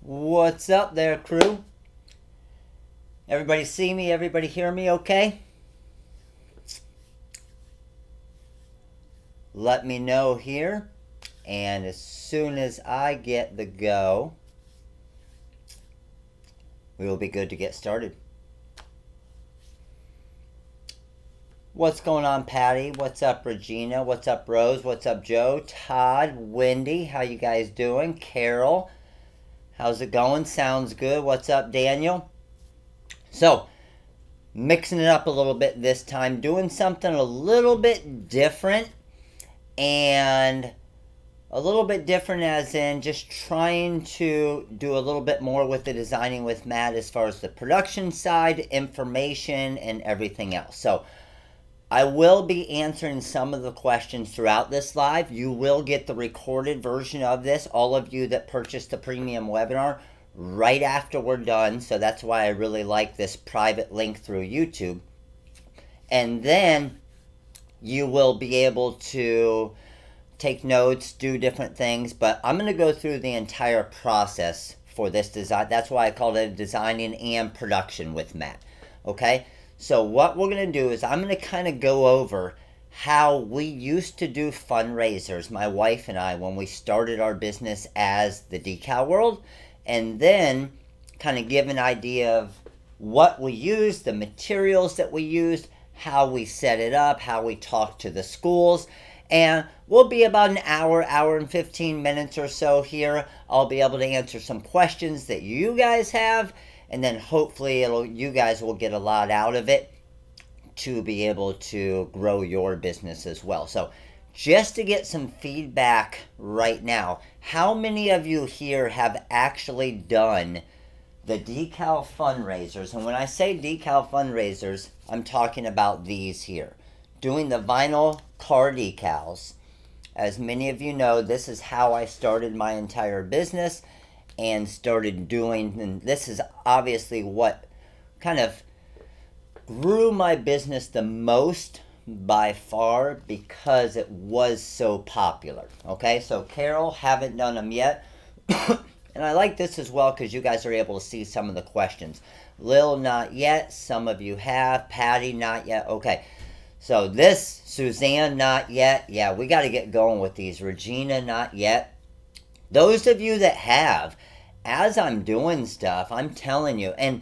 What's up there, crew? Everybody see me? Everybody hear me okay? Let me know here. And as soon as I get the go, we will be good to get started. What's going on, Patty? What's up, Regina? What's up, Rose? What's up, Joe? Todd, Wendy, how you guys doing? Carol, how's it going? Sounds good. What's up, Daniel? So, mixing it up a little bit this time, doing something a little bit different, and a little bit different as in just trying to do a little bit more with the Designing with Matt as far as the production side, information, and everything else. So, I will be answering some of the questions throughout this live. You will get the recorded version of this, all of you that purchased the premium webinar, right after we're done. So that's why I really like this private link through YouTube. And then you will be able to take notes, do different things. But I'm going to go through the entire process for this design. That's why I called it Designing and Production with Matt. Okay? So what we're going to do is I'm going to kind of go over how we used to do fundraisers, my wife and I, when we started our business as the Decal World, and then kind of give an idea of what we used, the materials that we used, how we set it up, how we talked to the schools. And we'll be about an hour and 15 minutes or so here. I'll be able to answer some questions that you guys have. And then hopefully you guys will get a lot out of it to be able to grow your business as well. So just to get some feedback right now, how many of you here have actually done the Decal fundraisers? And when I say Decal fundraisers, I'm talking about these here. Doing the vinyl car decals. As many of you know, this is how I started my entire business and started doing, and this is obviously what kind of grew my business the most by far because it was so popular. Okay, so Carol, haven't done them yet. And I like this as well because you guys are able to see some of the questions. Lil, not yet. Some of you have. Patty, not yet. Okay, so this, Suzanne, not yet. Yeah, we got to get going with these. Regina, not yet. Those of you that have, as I'm doing stuff, I'm telling you, and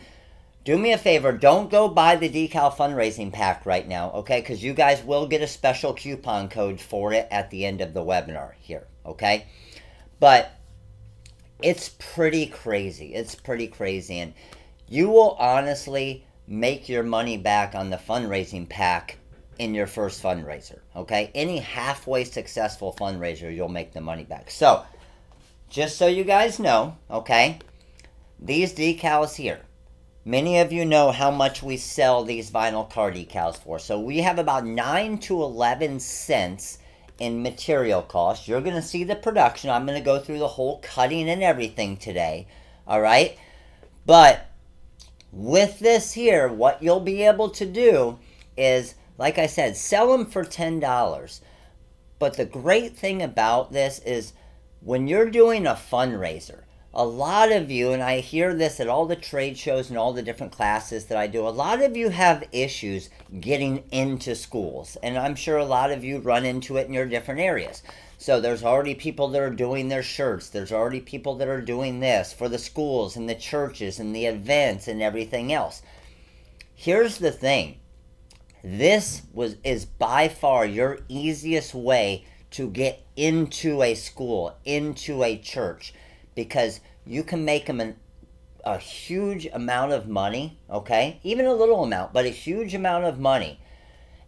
do me a favor, don't go buy the Decal fundraising pack right now, okay? Because you guys will get a special coupon code for it at the end of the webinar here, okay? But it's pretty crazy. It's pretty crazy. And you will honestly make your money back on the fundraising pack in your first fundraiser, okay? Any halfway successful fundraiser, you'll make the money back. So, just so you guys know, okay, these decals here, many of you know how much we sell these vinyl car decals for. So we have about 9 to 11 cents in material cost. You're going to see the production. I'm going to go through the whole cutting and everything today, all right? But with this here, what you'll be able to do is, like I said, sell them for $10. But the great thing about this is when you're doing a fundraiser, a lot of you, and I hear this at all the trade shows and all the different classes that I do, a lot of you have issues getting into schools. And I'm sure a lot of you run into it in your different areas. So there's already people that are doing their shirts. There's already people that are doing this for the schools and the churches and the events and everything else. Here's the thing. This is by far your easiest way to get into a school, into a church, because you can make them a huge amount of money, okay? Even a little amount, but a huge amount of money.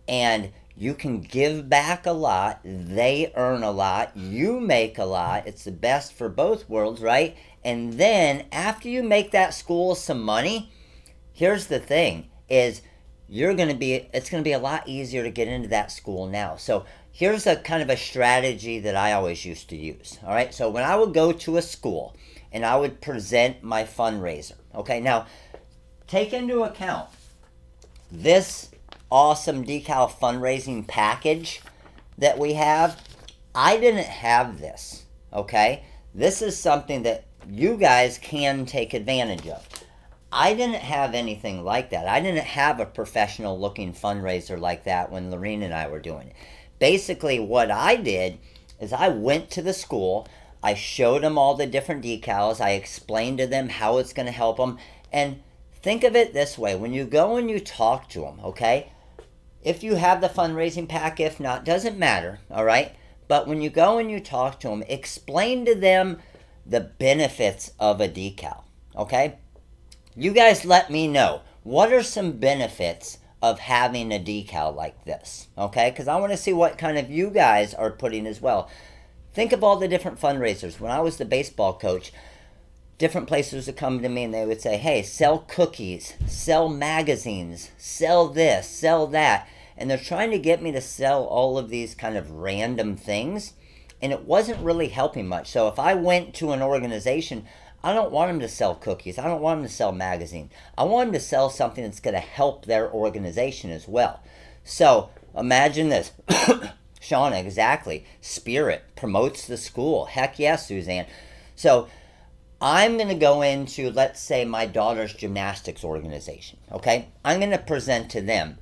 And you can give back a lot. They earn a lot. You make a lot. It's the best for both worlds, right? And then after you make that school some money, here's the thing, is it's going to be a lot easier to get into that school now. So here's a kind of a strategy that I always used to use, all right? So when I would go to a school and I would present my fundraiser, okay? Now, take into account this awesome Decal fundraising package that we have. I didn't have this, okay? This is something that you guys can take advantage of. I didn't have anything like that. I didn't have a professional looking fundraiser like that when Lorene and I were doing it. Basically, what I did is I went to the school, I showed them all the different decals, I explained to them how it's going to help them, and think of it this way, when you go and you talk to them, okay, if you have the fundraising pack, if not, doesn't matter, all right, but when you go and you talk to them, explain to them the benefits of a decal, okay? You guys let me know, what are some benefits of having a decal like this, okay? Because I want to see what kind of you guys are putting as well. Think of all the different fundraisers. When I was the baseball coach, different places would come to me and they would say, hey, sell cookies, sell magazines, sell this, sell that. And they're trying to get me to sell all of these kind of random things. And it wasn't really helping much. So if I went to an organization, I don't want them to sell cookies. I don't want them to sell magazines. I want them to sell something that's going to help their organization as well. So imagine this. Shauna, exactly. Spirit promotes the school. Heck yes, Suzanne. So I'm going to go into, let's say, my daughter's gymnastics organization. Okay? I'm going to present to them.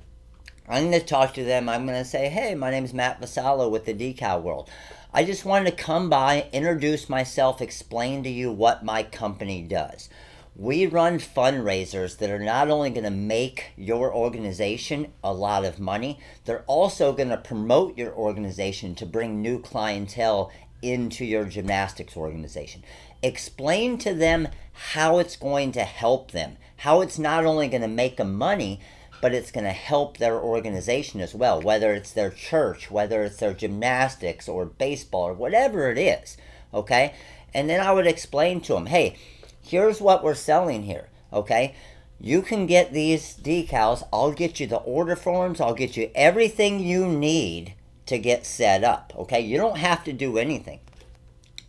I'm going to talk to them. I'm going to say, hey, my name is Matt Vasallo with the Decal World. I just wanted to come by, introduce myself, explain to you what my company does. We run fundraisers that are not only going to make your organization a lot of money, they're also going to promote your organization to bring new clientele into your gymnastics organization. Explain to them how it's going to help them, how it's not only going to make them money, but it's going to help their organization as well, whether it's their church, whether it's their gymnastics or baseball or whatever it is, okay? And then I would explain to them, hey, here's what we're selling here, okay? You can get these decals. I'll get you the order forms. I'll get you everything you need to get set up, okay? You don't have to do anything.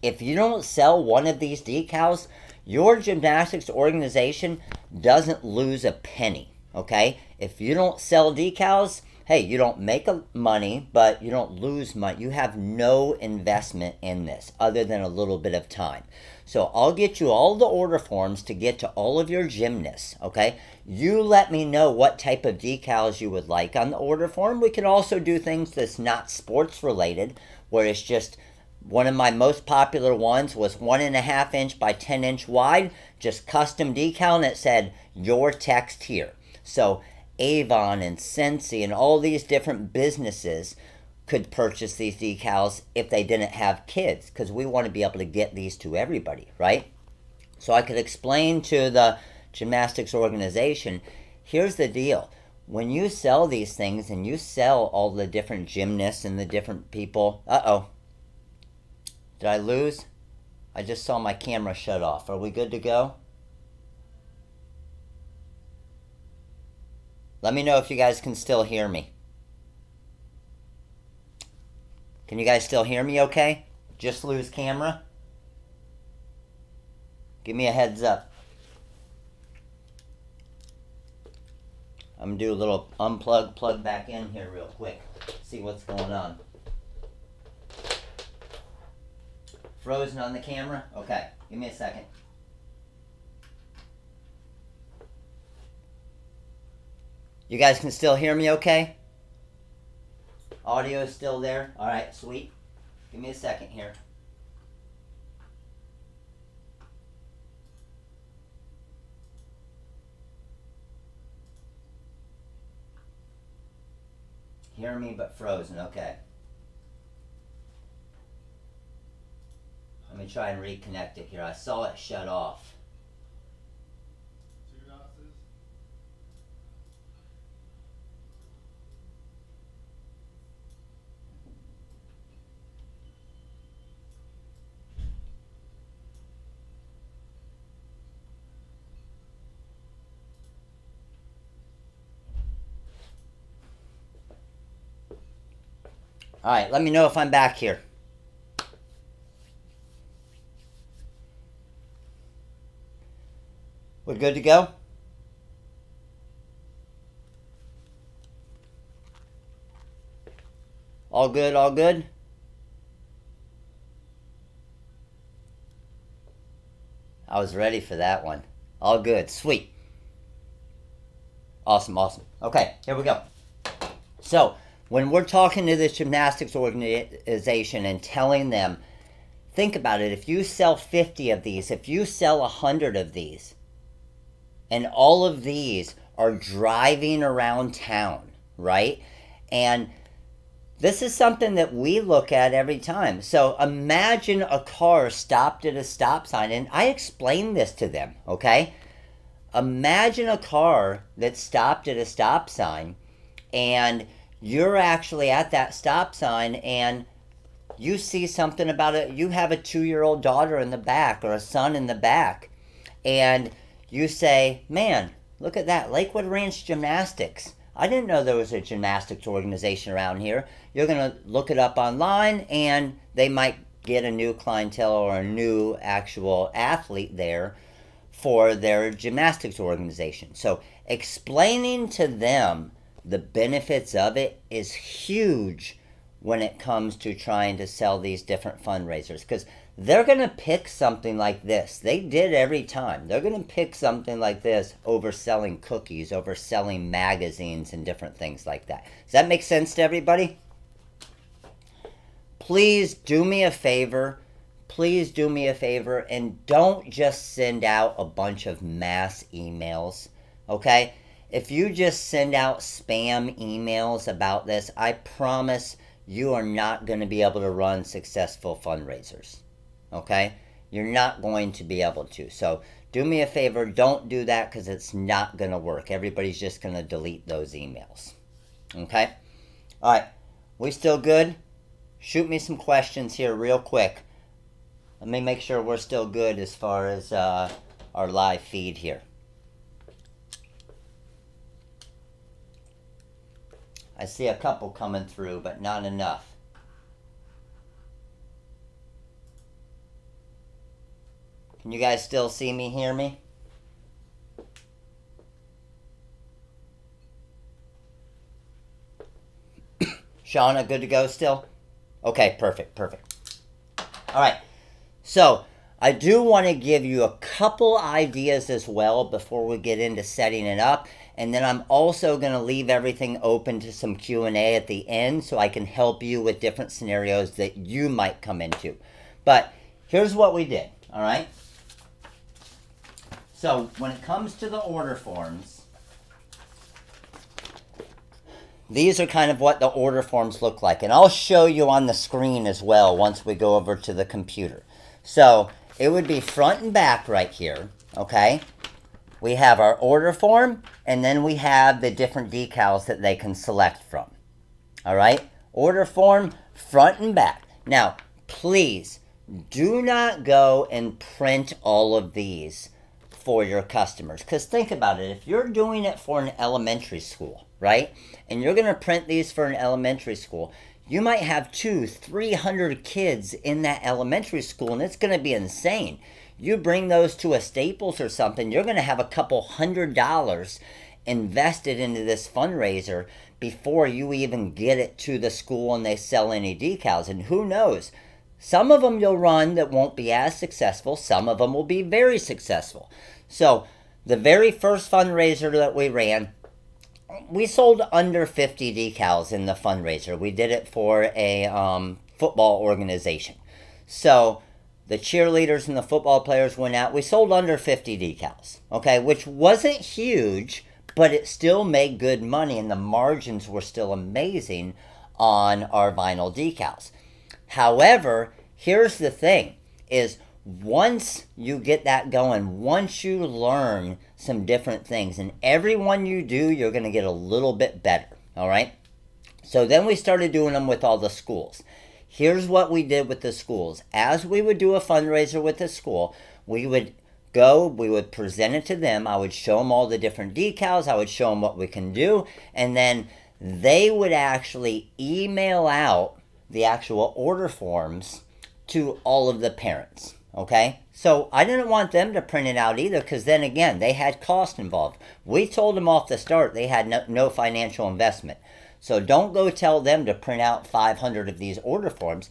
If you don't sell one of these decals, your gymnastics organization doesn't lose a penny, okay? If you don't sell decals, hey, you don't make money, but you don't lose money. You have no investment in this other than a little bit of time. So I'll get you all the order forms to get to all of your gymnasts, okay? You let me know what type of decals you would like on the order form. We can also do things that's not sports related, where it's just, one of my most popular ones was 1.5 inch by 10 inch wide, just custom decal, and it said, your text here. So Avon and Scentsy and all these different businesses could purchase these decals if they didn't have kids, because we want to be able to get these to everybody, right? So I could explain to the gymnastics organization, here's the deal. When you sell these things and you sell all the different gymnasts and the different people, uh-oh, did I lose? I just saw my camera shut off. Are we good to go? Let me know if you guys can still hear me. Can you guys still hear me okay? Just lose camera? Give me a heads up. I'm going to do a little unplug, plug back in here real quick. See what's going on. Frozen on the camera? Okay, give me a second. You guys can still hear me okay? Audio is still there? Alright, sweet. Give me a second here. Hear me but frozen, okay. Let me try and reconnect it here. I saw it shut off. Alright, let me know if I'm back here. We're good to go? All good, all good? I was ready for that one. All good. Sweet. Awesome, awesome. Okay, here we go. So, when we're talking to this gymnastics organization and telling them, think about it, if you sell 50 of these, if you sell 100 of these, and all of these are driving around town, right? And this is something that we look at every time. So imagine a car stopped at a stop sign, and I explained this to them, okay? Imagine a car that stopped at a stop sign, and you're actually at that stop sign, and you see something about it. You have a 2-year-old daughter in the back or a son in the back, and you say, man, look at that, Lakewood Ranch Gymnastics. I didn't know there was a gymnastics organization around here. You're going to look it up online, and they might get a new clientele or a new actual athlete there for their gymnastics organization. So explaining to them the benefits of it is huge when it comes to trying to sell these different fundraisers, because they're going to pick something like this. They did every time. They're going to pick something like this over selling cookies, over selling magazines and different things like that. Does that make sense to everybody? Please do me a favor. Please do me a favor and don't just send out a bunch of mass emails, okay? If you just send out spam emails about this, I promise you are not going to be able to run successful fundraisers. Okay? You're not going to be able to. So do me a favor, don't do that, because it's not going to work. Everybody's just going to delete those emails. Okay? All right. We still good? Shoot me some questions here real quick. Let me make sure we're still good as far as our live feed here. I see a couple coming through, but not enough. Can you guys still see me, hear me? Shauna, good to go still? Okay, perfect, perfect. All right, so I do want to give you a couple ideas as well before we get into setting it up. And then I'm also going to leave everything open to some Q&A at the end so I can help you with different scenarios that you might come into. But here's what we did, all right? So when it comes to the order forms, these are kind of what the order forms look like. And I'll show you on the screen as well once we go over to the computer. So it would be front and back right here, okay? We have our order form, and then we have the different decals that they can select from. All right? Order form, front and back. Now, please do not go and print all of these for your customers. Because think about it. If you're doing it for an elementary school, right? And you're going to print these for an elementary school, you might have 200-300 kids in that elementary school, and it's going to be insane. You bring those to a Staples or something, you're going to have a couple $100 invested into this fundraiser before you even get it to the school and they sell any decals. And who knows? Some of them you'll run that won't be as successful. Some of them will be very successful. So the very first fundraiser that we ran, we sold under 50 decals in the fundraiser. We did it for a football organization. So the cheerleaders and the football players went out. We sold under 50 decals, okay, which wasn't huge, but it still made good money, and the margins were still amazing on our vinyl decals. However, here's the thing, is once you get that going, once you learn some different things, and every one you do, you're going to get a little bit better, all right? So then we started doing them with all the schools. Here's what we did with the schools. As we would do a fundraiser with the school, we would go, we would present it to them. I would show them all the different decals. I would show them what we can do. And then they would actually email out the actual order forms to all of the parents. Okay? So I didn't want them to print it out either, because then again, they had cost involved. We told them off the start they had no financial investment. So don't go tell them to print out 500 of these order forms.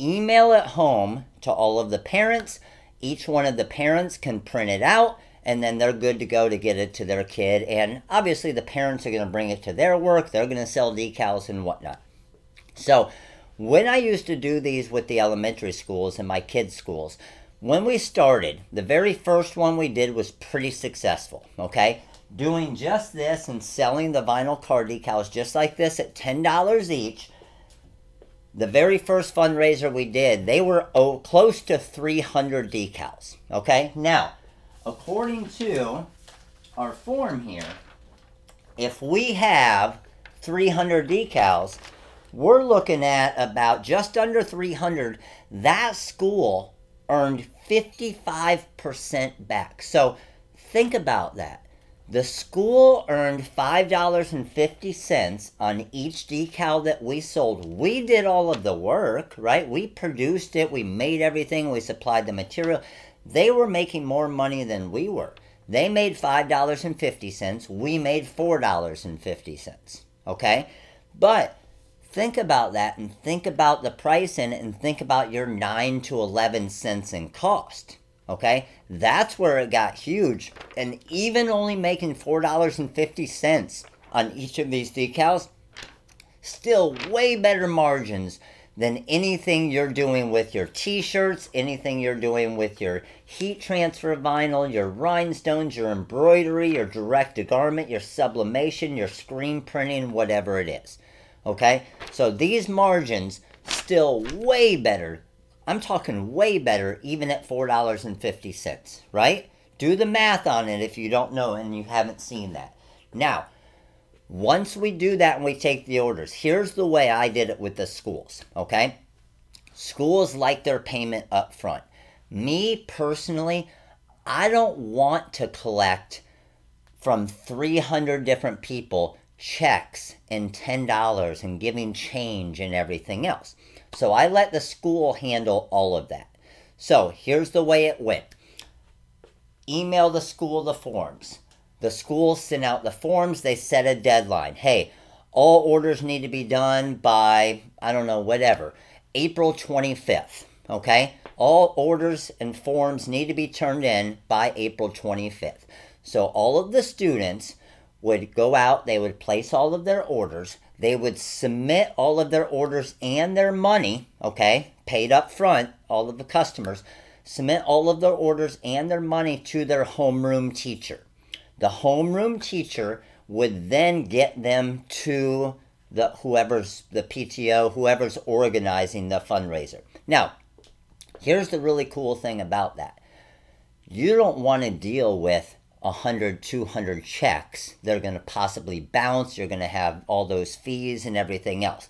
Email it home to all of the parents. Each one of the parents can print it out, and then they're good to go to get it to their kid. And obviously the parents are going to bring it to their work. They're going to sell decals and whatnot. So when I used to do these with the elementary schools and my kids' schools, when we started, the very first one we did was pretty successful, okay? Doing just this and selling the vinyl card decals just like this at $10 each. The very first fundraiser we did, they were close to 300 decals, okay? Now, according to our form here, if we have 300 decals, we're looking at about just under 300. That school earned 55% back. So think about that. The school earned $5.50 on each decal that we sold. We did all of the work, right? We produced it. We made everything. We supplied the material. They were making more money than we were. They made $5.50. We made $4.50, okay? But think about that and think about the price in it and think about your 9 to 11 cents in cost. Okay, that's where it got huge. And even only making $4.50 on each of these decals, still way better margins than anything you're doing with your t-shirts, anything you're doing with your heat transfer vinyl, your rhinestones, your embroidery, your direct to garment, your sublimation, your screen printing, whatever it is. Okay, so these margins still way better. I'm talking way better even at $4.50, right? Do the math on it if you don't know and you haven't seen that. Now, once we do that and we take the orders, here's the way I did it with the schools, okay? Schools like their payment up front. Me, personally, I don't want to collect from 300 different people checks and $10 and giving change and everything else. So I let the school handle all of that. So here's the way it went. Email the school the forms. The school sent out the forms. They set a deadline. Hey, all orders need to be done by, I don't know, whatever, April 25th. Okay? All orders and forms need to be turned in by April 25th. So all of the students would go out. They would place all of their orders. They would submit all of their orders and their money, okay, paid up front, all of the customers, submit all of their orders and their money to their homeroom teacher. The homeroom teacher would then get them to whoever's the PTO, whoever's organizing the fundraiser. Now, here's the really cool thing about that. You don't want to deal with 100, 200 checks. They're going to possibly bounce. You're going to have all those fees and everything else.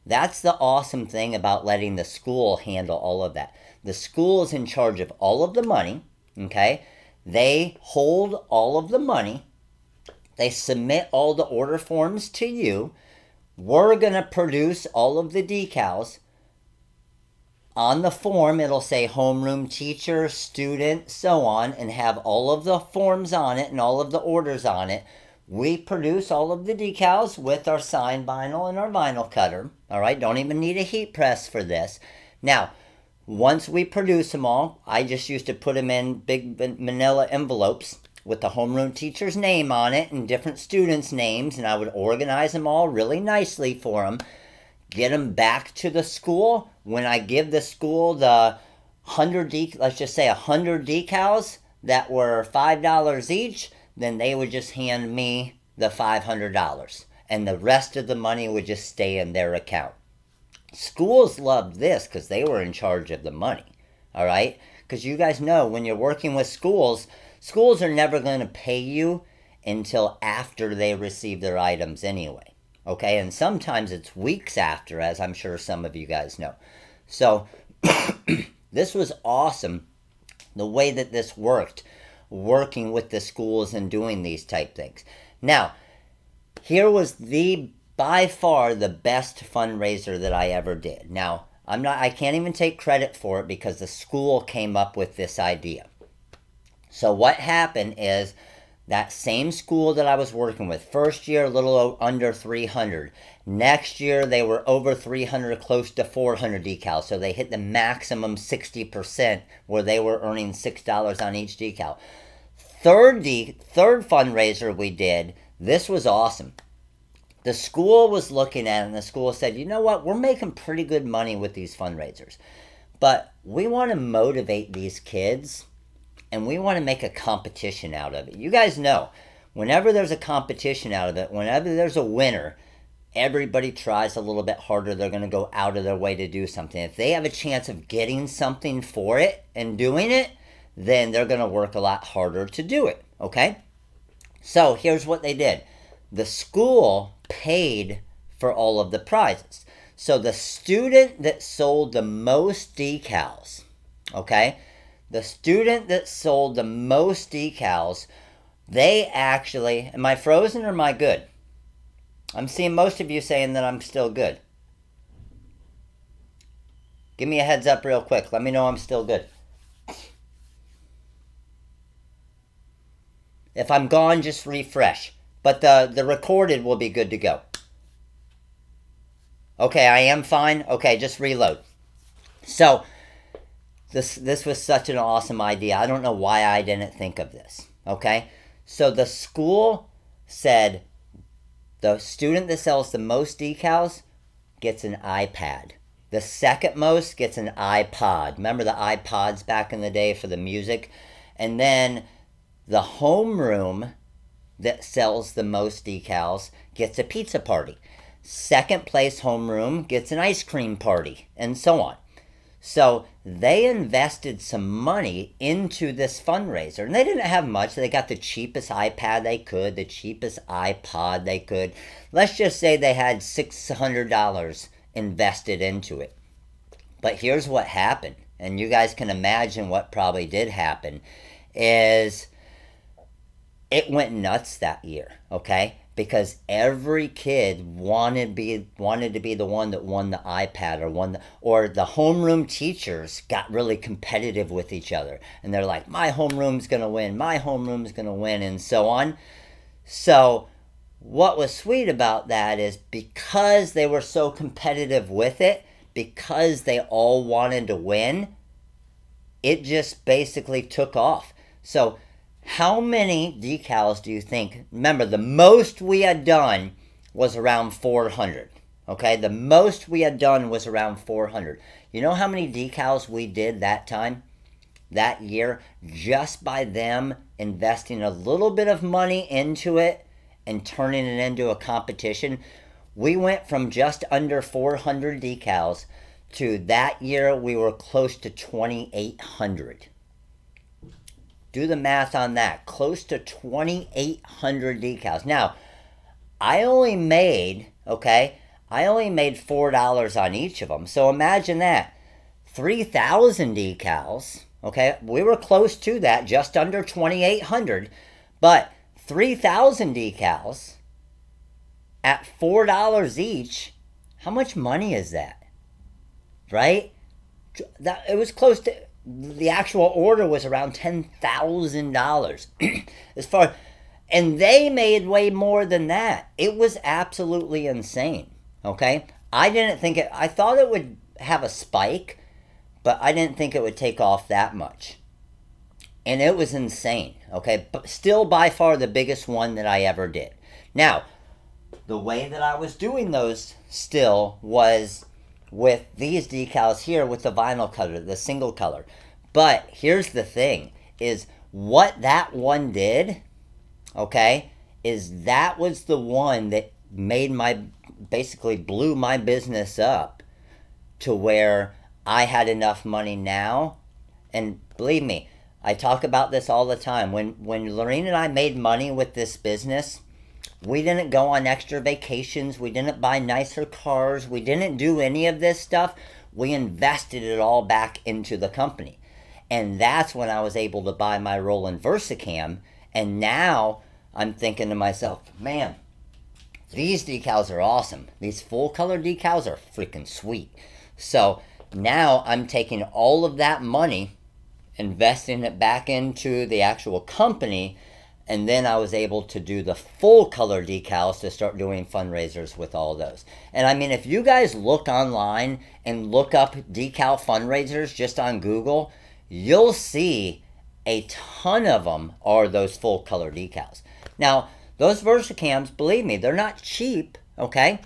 That's the awesome thing about letting the school handle all of that. The school is in charge of all of the money, okay? They hold all of the money. They submit all the order forms to you. We're going to produce all of the decals. On the form, it'll say homeroom teacher, student, so on, and have all of the forms on it and all of the orders on it. We produce all of the decals with our sign vinyl and our vinyl cutter. All right, don't even need a heat press for this. Now, once we produce them all, I just used to put them in big manila envelopes with the homeroom teacher's name on it and different students' names, and I would organize them all really nicely for them. Get them back to the school. When I give the school the 100 let's just say 100 decals that were $5 each, then they would just hand me the $500 and the rest of the money would just stay in their account. Schools loved this because they were in charge of the money, all right? Because you guys know when you're working with schools, schools are never going to pay you until after they receive their items anyway. Okay, and sometimes it's weeks after, as I'm sure some of you guys know. So, this was awesome, the way that this worked, working with the schools and doing these type things. Now, here was by far the best fundraiser that I ever did. Now, I can't even take credit for it because the school came up with this idea. So what happened is, that same school that I was working with, first year a little under 300. Next year, they were over 300, close to 400 decals. So they hit the maximum 60% where they were earning $6 on each decal. Third fundraiser we did, this was awesome. The school was looking at it, and the school said, you know what, we're making pretty good money with these fundraisers. But we want to motivate these kids, and we want to make a competition out of it. You guys know, whenever there's a competition out of it, whenever there's a winner, everybody tries a little bit harder. They're going to go out of their way to do something. If they have a chance of getting something for it and doing it, then they're going to work a lot harder to do it, okay? So here's what they did. The school paid for all of the prizes. So the student that sold the most decals, okay? The student that sold the most decals, they actually, am I frozen or am I good? I'm seeing most of you saying that I'm still good. Give me a heads up real quick. Let me know I'm still good. If I'm gone, just refresh. But the recorded will be good to go. Okay, I am fine. Okay, just reload. So, this was such an awesome idea. I don't know why I didn't think of this. Okay? So the school said the student that sells the most decals gets an iPad. The second most gets an iPod. Remember the iPods back in the day for the music? And then the homeroom that sells the most decals gets a pizza party. Second place homeroom gets an ice cream party, and so on. So they invested some money into this fundraiser, and they didn't have much. They got the cheapest iPad they could, the cheapest iPod they could. Let's just say they had $600 invested into it. But here's what happened, and you guys can imagine what probably did happen, is it went nuts that year, okay? Because every kid wanted to be the one that won the iPad or the homeroom teachers got really competitive with each other. And they're like, my homeroom's going to win, my homeroom's going to win, and so on. So what was sweet about that is because they were so competitive with it, because they all wanted to win, it just basically took off. So how many decals do you think? Remember, the most we had done was around 400. Okay, the most we had done was around 400. You know how many decals we did that time, that year, just by them investing a little bit of money into it and turning it into a competition? We went from just under 400 decals to that year we were close to 2,800. Do the math on that. Close to 2,800 decals. Now, I only made $4 on each of them. So imagine that. 3,000 decals. Okay, we were close to that, just under 2,800. But 3,000 decals at $4 each, how much money is that? Right? It was close to... The actual order was around $10,000. And they made way more than that. It was absolutely insane. Okay, I thought it would have a spike, but I didn't think it would take off that much. And it was insane. Okay, but still by far the biggest one that I ever did. Now, the way that I was doing those still was with these decals here with the vinyl color, the single color. But here's the thing, is what that one did, okay, is that was the one that basically blew my business up to where I had enough money now. And believe me, I talk about this all the time. When Lorene and I made money with this business, we didn't go on extra vacations. We didn't buy nicer cars. We didn't do any of this stuff. We invested it all back into the company. And that's when I was able to buy my Roland VersaCam. And now I'm thinking to myself, man, these decals are awesome. These full color decals are freaking sweet. So now I'm taking all of that money, investing it back into the actual company, And then I was able to do the full color decals to start doing fundraisers with all those. And I mean, if you guys look online and look up decal fundraisers just on Google, you'll see a ton of them are those full color decals. Now, those Versacams, believe me, they're not cheap, okay?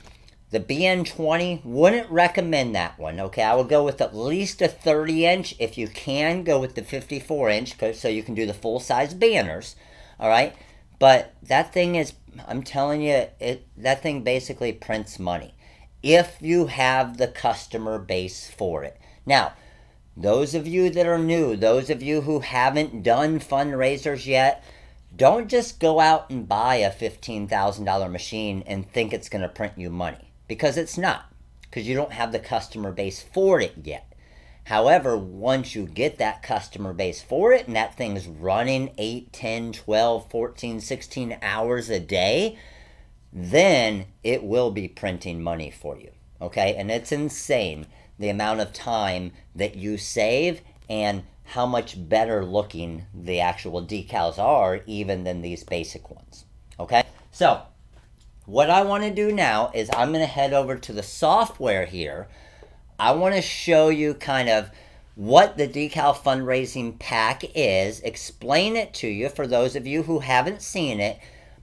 The BN20, wouldn't recommend that one, okay? I would go with at least a 30-inch. If you can, go with the 54-inch, so you can do the full-size banners, all right? But that thing is, I'm telling you, that thing basically prints money if you have the customer base for it. Now, those of you that are new, those of you who haven't done fundraisers yet, don't just go out and buy a $15,000 machine and think it's going to print you money. Because it's not. Because you don't have the customer base for it yet. However, once you get that customer base for it and that thing's running 8, 10, 12, 14, 16 hours a day, then it will be printing money for you. Okay? And it's insane the amount of time that you save and how much better looking the actual decals are even than these basic ones. Okay? So, what I want to do now is I'm going to head over to the software here. I want to show you kind of what the decal fundraising pack is, explain it to you for those of you who haven't seen it,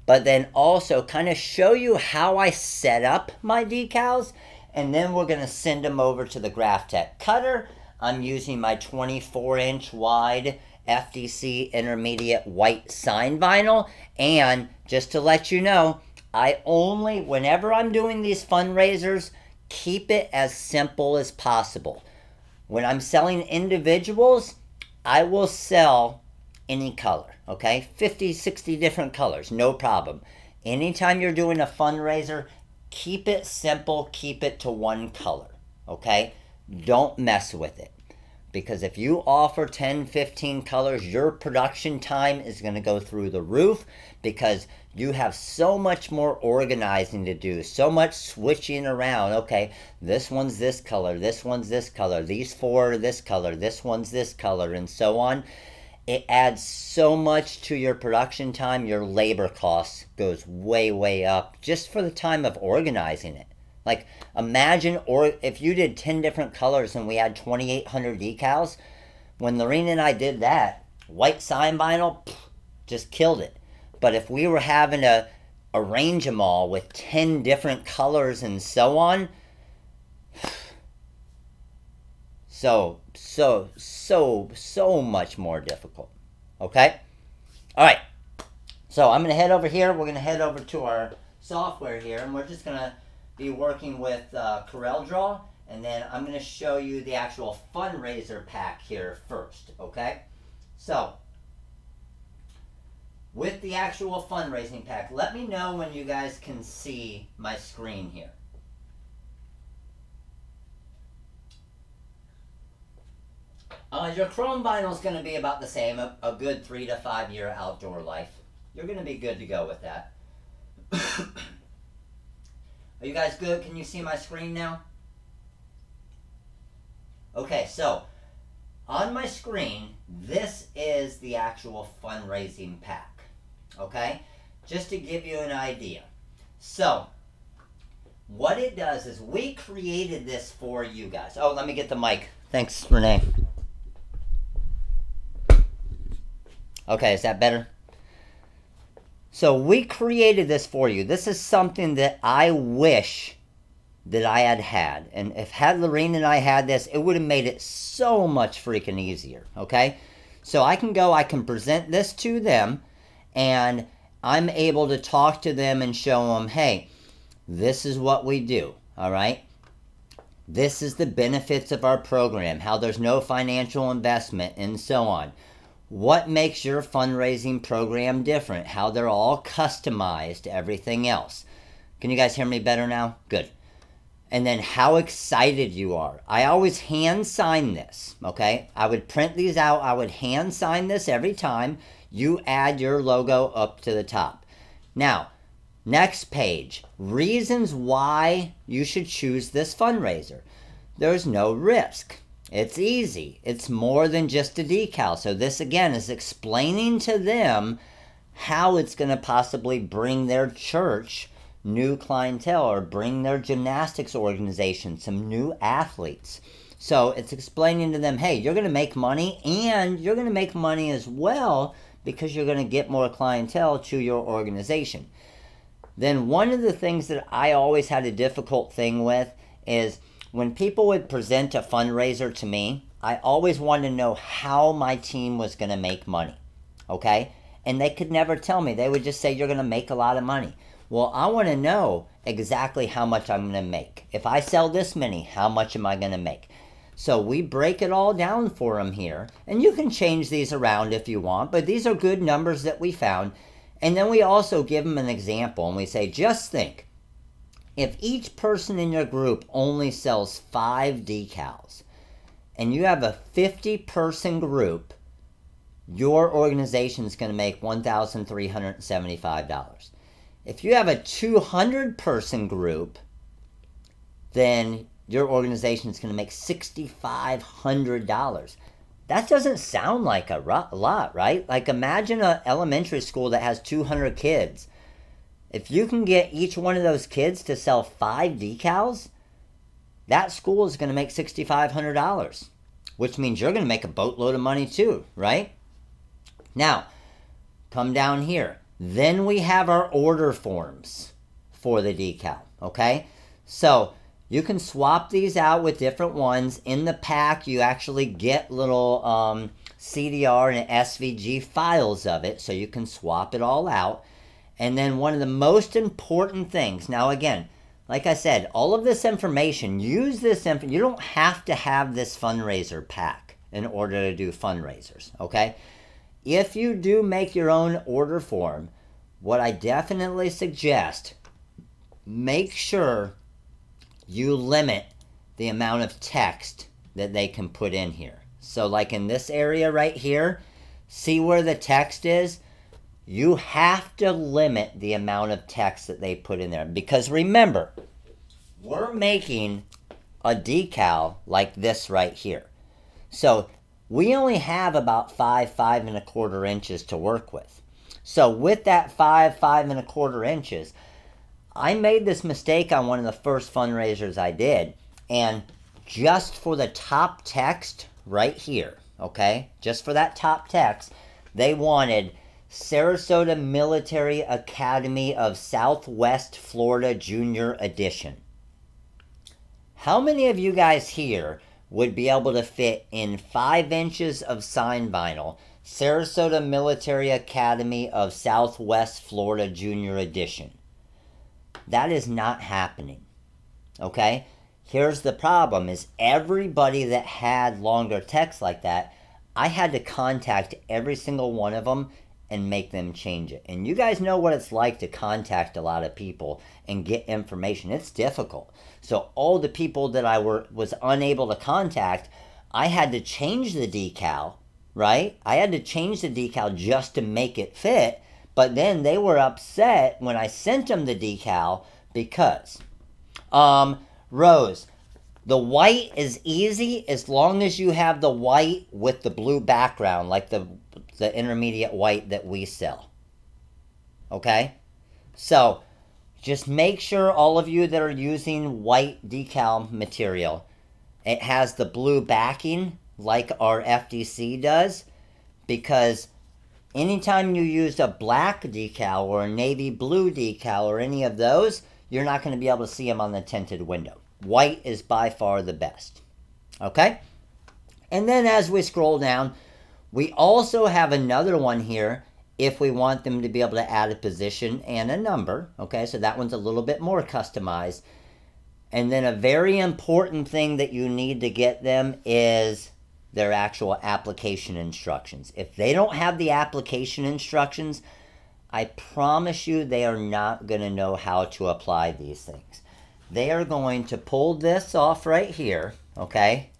but then also kind of show you how I set up my decals, and then we're going to send them over to the Graphtec cutter. I'm using my 24-inch wide FDC intermediate white sign vinyl, and just to let you know, I only, whenever I'm doing these fundraisers, keep it as simple as possible. When I'm selling individuals, I will sell any color, okay? 50, 60 different colors, no problem. Anytime you're doing a fundraiser, keep it simple, keep it to one color, okay? Don't mess with it. Because if you offer 10, 15 colors, your production time is going to go through the roof because you have so much more organizing to do, so much switching around. Okay, this one's this color, this one's this color, these four are this color, this one's this color, and so on. It adds so much to your production time. Your labor costs goes way, way up just for the time of organizing it. Like, imagine, or if you did 10 different colors and we had 2,800 decals, when Lorene and I did that, white sign vinyl, just killed it. But if we were having to arrange them all with 10 different colors and so on, so much more difficult. Okay? All right. So I'm going to head over here. We're going to head over to our software here, and we're just going to be working with CorelDRAW, and then I'm going to show you the actual fundraiser pack here first, okay? So, with the actual fundraising pack, let me know when you guys can see my screen here. Your chrome vinyl is going to be about the same, a good 3 to 5 year outdoor life. You're going to be good to go with that. Are you guys good? Can you see my screen now? Okay, so on my screen, this is the actual fundraising pack. Okay? Just to give you an idea. So, what it does is we created this for you guys. Oh, let me get the mic. Thanks, Renee. Okay, is that better? So we created this for you. This is something that I wish that I had had. And if had Lorene and I had this, it would have made it so much freaking easier. Okay? So I can present this to them, and I'm able to talk to them and show them, hey, this is what we do. All right? This is the benefits of our program, how there's no financial investment, and so on. What makes your fundraising program different? How they're all customized to everything else. Can you guys hear me better now? Good. And then how excited you are. I always hand sign this, okay? I would print these out. I would hand sign this every time. You add your logo up to the top. Now, next page. Reasons why you should choose this fundraiser. There's no risk. It's easy. It's more than just a decal. So this, again, is explaining to them how it's going to possibly bring their church new clientele or bring their gymnastics organization some new athletes. So it's explaining to them, hey, you're going to make money, and you're going to make money as well because you're going to get more clientele to your organization. Then one of the things that I always had a difficult thing with is when people would present a fundraiser to me, I always wanted to know how my team was going to make money, okay? And they could never tell me. They would just say, you're going to make a lot of money. Well, I want to know exactly how much I'm going to make. If I sell this many, how much am I going to make? So we break it all down for them here. And you can change these around if you want, but these are good numbers that we found. And then we also give them an example, and we say, just think, if each person in your group only sells 5 decals, and you have a 50-person group, your organization is going to make $1,375. If you have a 200-person group, then your organization is going to make $6,500. That doesn't sound like a lot, right? Like, imagine an elementary school that has 200 kids. If you can get each one of those kids to sell 5 decals, that school is going to make $6,500, which means you're going to make a boatload of money too, right? Now, come down here. Then we have our order forms for the decal, okay? So you can swap these out with different ones. In the pack, you actually get little CDR and SVG files of it, so you can swap it all out. And then one of the most important things, now again, like I said, all of this information, use this information. You don't have to have this fundraiser pack in order to do fundraisers, okay? If you do make your own order form, what I definitely suggest, make sure you limit the amount of text that they can put in here. So like in this area right here, see where the text is? You have to limit the amount of text that they put in there. Because remember, we're making a decal like this right here. So we only have about 5 1/4 inches to work with. So with that 5 1/4 inches, I made this mistake on one of the first fundraisers I did, and just for the top text right here, okay, just for that top text, they wanted Sarasota Military Academy of Southwest Florida Junior Edition. How many of you guys here would be able to fit in 5 inches of sign vinyl, Sarasota Military Academy of Southwest Florida Junior Edition? That is not happening, okay? Here's the problem, is everybody that had longer text like that, I had to contact every single one of them and make them change it. And you guys know what it's like to contact a lot of people and get information. It's difficult. So all the people that I was unable to contact, I had to change the decal, right? I had to change the decal just to make it fit. But then they were upset when I sent them the decal because, Rose, the white is easy as long as you have the white with the blue background, like the intermediate white that we sell. Okay? So, just make sure all of you that are using white decal material, it has the blue backing like our FDC does, because anytime you use a black decal or a navy blue decal or any of those, you're not going to be able to see them on the tinted window. White is by far the best. Okay? And then as we scroll down, we also have another one here if we want them to be able to add a position and a number. Okay, so that one's a little bit more customized. And then a very important thing that you need to get them is their actual application instructions. If they don't have the application instructions, I promise you they are not going to know how to apply these things. They are going to pull this off right here, okay?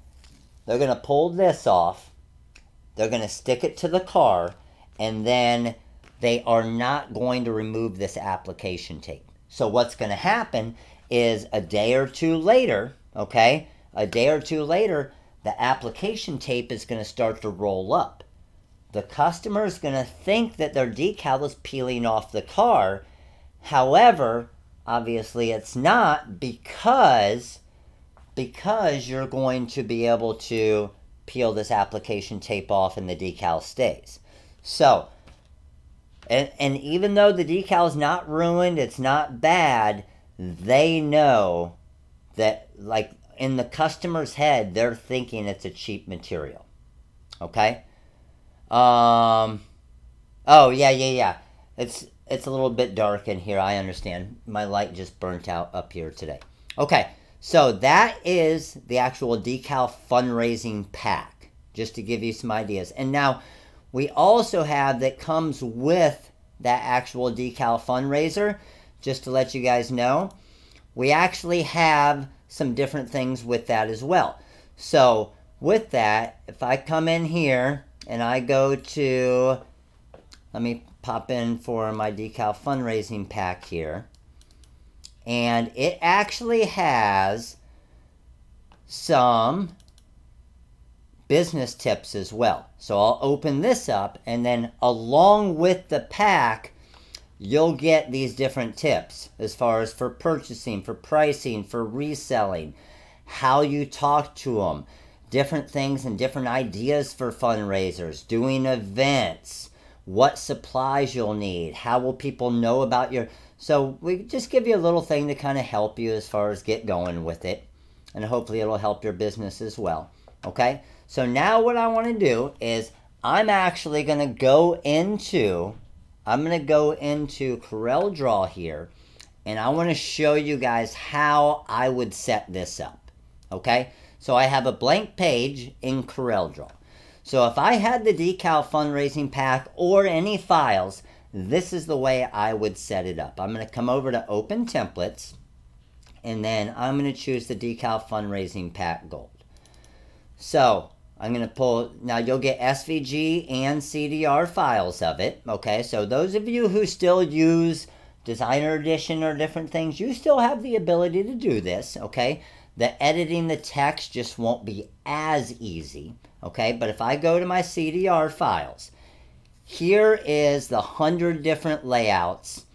They're going to pull this off. They're going to stick it to the car, and then they are not going to remove this application tape. So what's going to happen is a day or two later, okay? A day or two later, the application tape is going to start to roll up. the customer is going to think that their decal is peeling off the car. However, obviously it's not, because you're going to be able to peel this application tape off and the decal stays. So, and even though the decal is not ruined, it's not bad, they know that, like, in the customer's head, they're thinking it's a cheap material. Okay? Oh, yeah. It's a little bit dark in here, I understand. My light just burnt out up here today. Okay, so that is the actual decal fundraising pack, just to give you some ideas. And now, we also have, that comes with that actual decal fundraiser, just to let you guys know, we actually have some different things with that as well. So with that, if I come in here and I go to, let me pop in for my decal fundraising pack here, and it actually has some business tips as well. So I'll open this up, and then along with the pack, you'll get these different tips as far as for purchasing, for pricing, for reselling, how you talk to them, different things and different ideas for fundraisers, doing events, what supplies you'll need, how will people know about your... So we just give you a little thing to kind of help you as far as get going with it, and hopefully it'll help your business as well. Okay? So now what I want to do is I'm actually going to go into CorelDRAW here, and I want to show you guys how I would set this up. Okay? So I have a blank page in CorelDRAW. So if I had the decal fundraising pack or any files, this is the way I would set it up. I'm going to come over to Open Templates, and then I'm going to choose the decal fundraising pack gold. So I'm going to pull, now you'll get SVG and CDR files of it, okay? So those of you who still use Designer Edition or different things, you still have the ability to do this, okay? The editing the text just won't be as easy, okay? But if I go to my CDR files, here is the 100 different layouts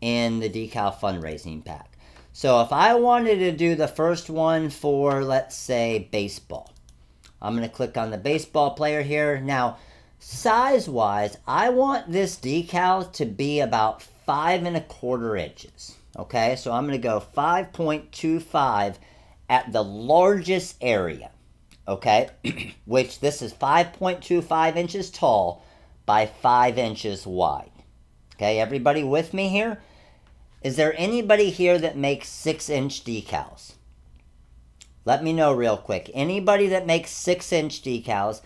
in the decal fundraising pack. So if I wanted to do the first one for, let's say, baseball, I'm going to click on the baseball player here. Now, size-wise, I want this decal to be about 5 1/4 inches. Okay, so I'm going to go 5.25 at the largest area. Okay, which this is 5.25 inches tall by 5 inches wide. Okay, everybody with me here? Is there anybody here that makes 6-inch decals? Let me know real quick. Anybody that makes 6-inch decals,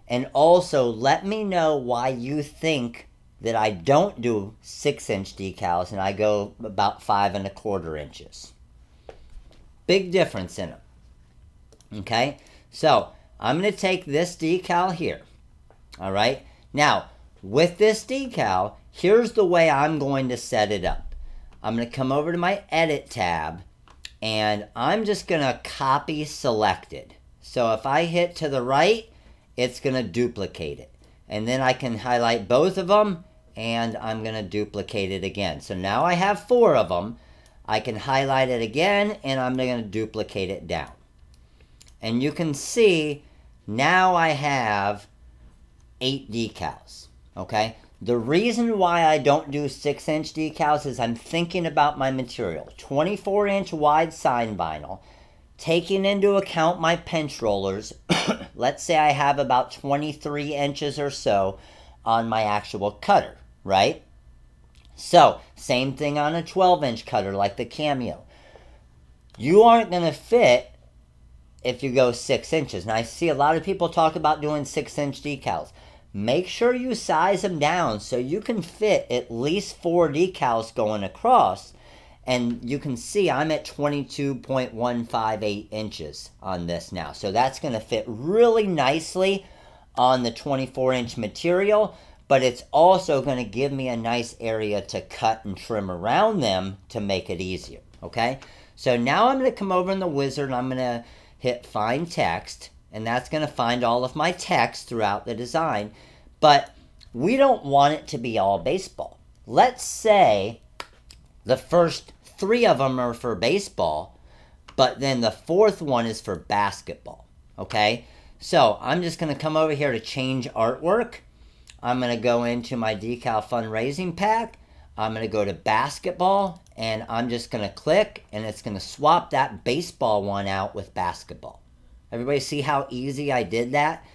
and also let me know why you think that I don't do 6-inch decals and I go about 5 1/4 inches. Big difference in them. Okay, so I'm going to take this decal here. All right, now with this decal, here's the way I'm going to set it up. I'm going to come over to my Edit tab, and I'm just going to copy selected. So if I hit to the right, it's going to duplicate it. And then I can highlight both of them, and I'm going to duplicate it again. So now I have 4 of them. I can highlight it again, and I'm going to duplicate it down. And you can see now I have 8 decals. Okay? The reason why I don't do 6-inch decals is I'm thinking about my material. 24-inch wide sign vinyl, taking into account my pinch rollers. Let's say I have about 23 inches or so on my actual cutter, right? So, same thing on a 12-inch cutter like the Cameo. You aren't going to fit if you go 6 inches. And I see a lot of people talk about doing 6-inch decals. Make sure you size them down so you can fit at least 4 decals going across. And you can see I'm at 22.158 inches on this now. So that's going to fit really nicely on the 24-inch material. But it's also going to give me a nice area to cut and trim around them to make it easier. Okay? So now I'm going to come over in the wizard and I'm going to hit Find Text. And that's going to find all of my text throughout the design. But we don't want it to be all baseball. Let's say the first 3 of them are for baseball, but then the 4th one is for basketball, okay? So I'm just going to come over here to change artwork. I'm going to go into my Decal fundraising pack. I'm going to go to basketball, and I'm just going to click, and it's going to swap that baseball one out with basketball. Everybody see how easy I did that?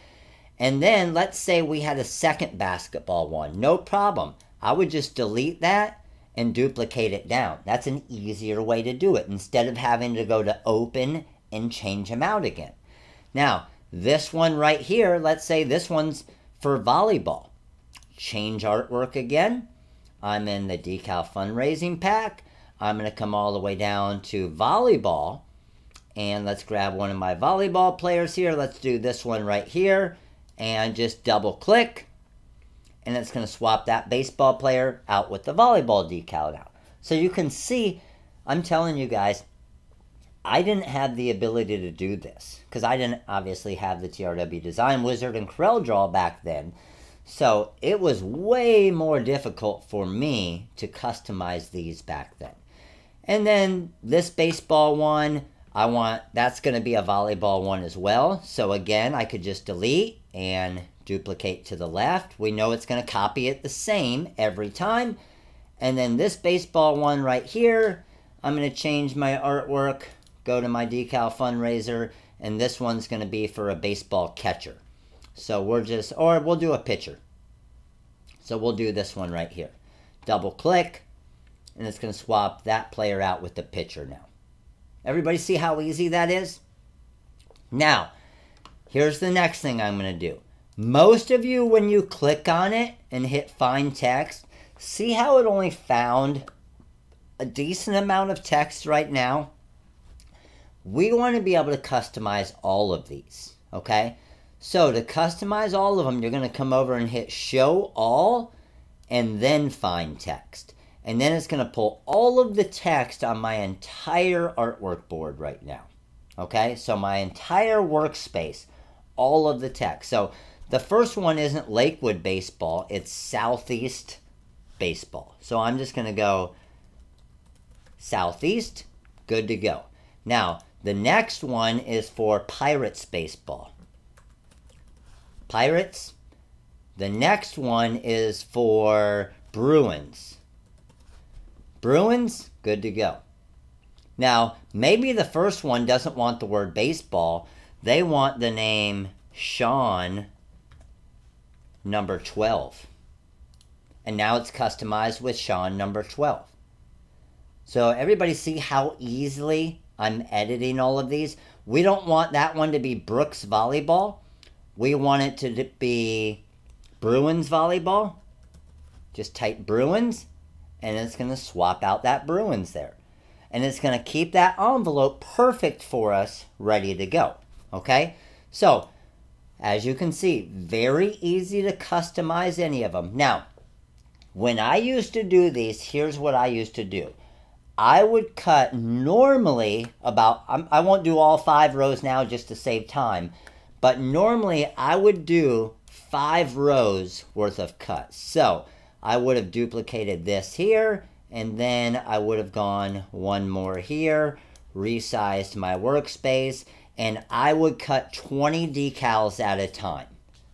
And then let's say we had a second basketball one. No problem. I would just delete that and duplicate it down. That's an easier way to do it instead of having to go to open and change them out again. Now, this one right here, let's say this one's for volleyball. Change artwork again. I'm in the Decal fundraising pack. I'm going to come all the way down to volleyball. And let's grab one of my volleyball players here. Let's do this one right here. And just double click. And it's going to swap that baseball player out with the volleyball decal now. So you can see, I'm telling you guys, I didn't have the ability to do this. Because I didn't obviously have the TRW Design Wizard and CorelDRAW back then. So it was way more difficult for me to customize these back then. And then this baseball one, that's going to be a volleyball one as well. So again, I could just delete and duplicate to the left. We know it's going to copy it the same every time. And then this baseball one right here, I'm going to change my artwork, go to my Decal fundraiser, and this one's going to be for a baseball catcher. So we'll do a pitcher. So we'll do this one right here. Double click, and it's going to swap that player out with the pitcher now. Everybody see how easy that is? Now, here's the next thing I'm going to do. Most of you, when you click on it and hit find text, see how it only found a decent amount of text right now? We want to be able to customize all of these, okay? So to customize all of them, you're going to come over and hit show all and then find text. And then it's going to pull all of the text on my entire artwork board right now. Okay, so my entire workspace, all of the text. So the first one isn't Lakewood Baseball, it's Southeast Baseball. So I'm just going to go Southeast, good to go. Now, the next one is for Pirates Baseball. Pirates. The next one is for Bruins. Bruins, good to go. Now, maybe the first one doesn't want the word baseball. They want the name Sean number 12. And now it's customized with Sean number 12. So everybody see how easily I'm editing all of these? We don't want that one to be Brooks Volleyball. We want it to be Bruins Volleyball. Just type Bruins, and it's going to swap out that Bruins there. And it's going to keep that envelope perfect for us, ready to go. Okay? So, as you can see, very easy to customize any of them. Now, when I used to do these, here's what I used to do. I would cut normally about, I won't do all 5 rows now just to save time, but normally I would do 5 rows worth of cuts. So I would have duplicated this here, and then I would have gone one more here, resized my workspace, and I would cut 20 decals at a time.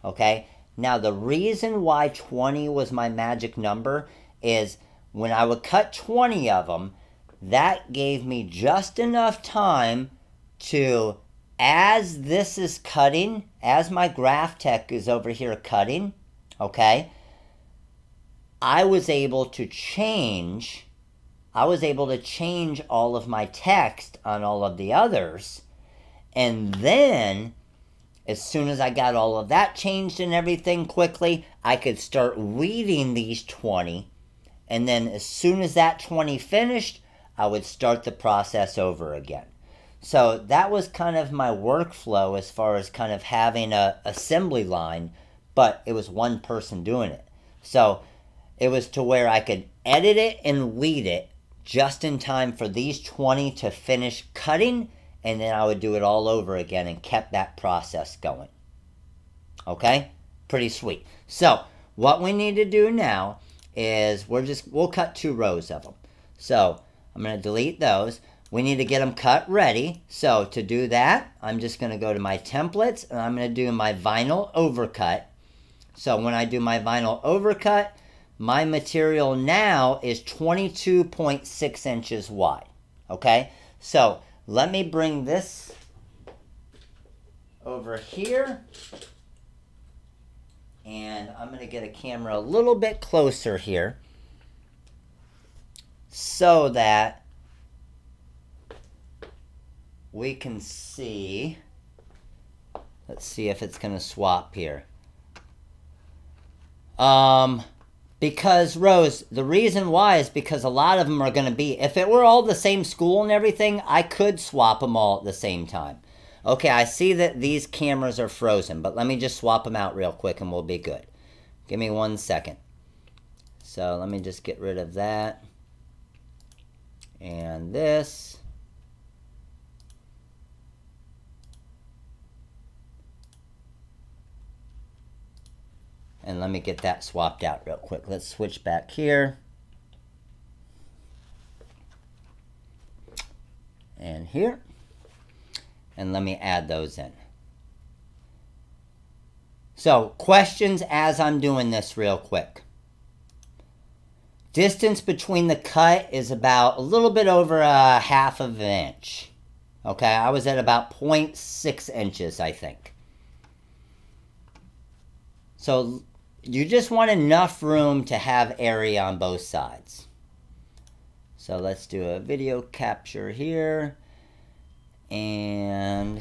Okay? Now the reason why 20 was my magic number is when I would cut 20 of them, that gave me just enough time to, as this is cutting, as my graph tech is over here cutting, okay, I was able to change all of my text on all of the others, and then as soon as I got all of that changed and everything quickly, I could start weeding these 20, and then as soon as that 20 finished, I would start the process over again. So that was kind of my workflow as far as kind of having a assembly line, but it was one person doing it. So it was to where I could edit it and weed it just in time for these 20 to finish cutting, and then I would do it all over again and kept that process going. Okay? Pretty sweet. So what we need to do now is we'll cut 2 rows of them. So I'm going to delete those. We need to get them cut ready. So to do that, I'm just going to go to my templates and I'm going to do my vinyl overcut. So when I do my vinyl overcut, my material now is 22.6 inches wide. Okay, so let me bring this over here. And I'm going to get a camera a little bit closer here so that we can see. Let's see if it's going to swap here. Because, Rose, the reason why is because a lot of them are going to be, if it were all the same school and everything, I could swap them all at the same time. Okay, I see that these cameras are frozen, but let me just swap them out real quick and we'll be good. Give me 1 second. So let me just get rid of that. And this. And let me get that swapped out real quick. Let's switch back here. And here. And let me add those in. So, questions as I'm doing this real quick. Distance between the cut is about a little bit over a 1/2 inch. Okay, I was at about 0.6 inches, I think. So, you just want enough room to have area on both sides. So, let's do a video capture here. And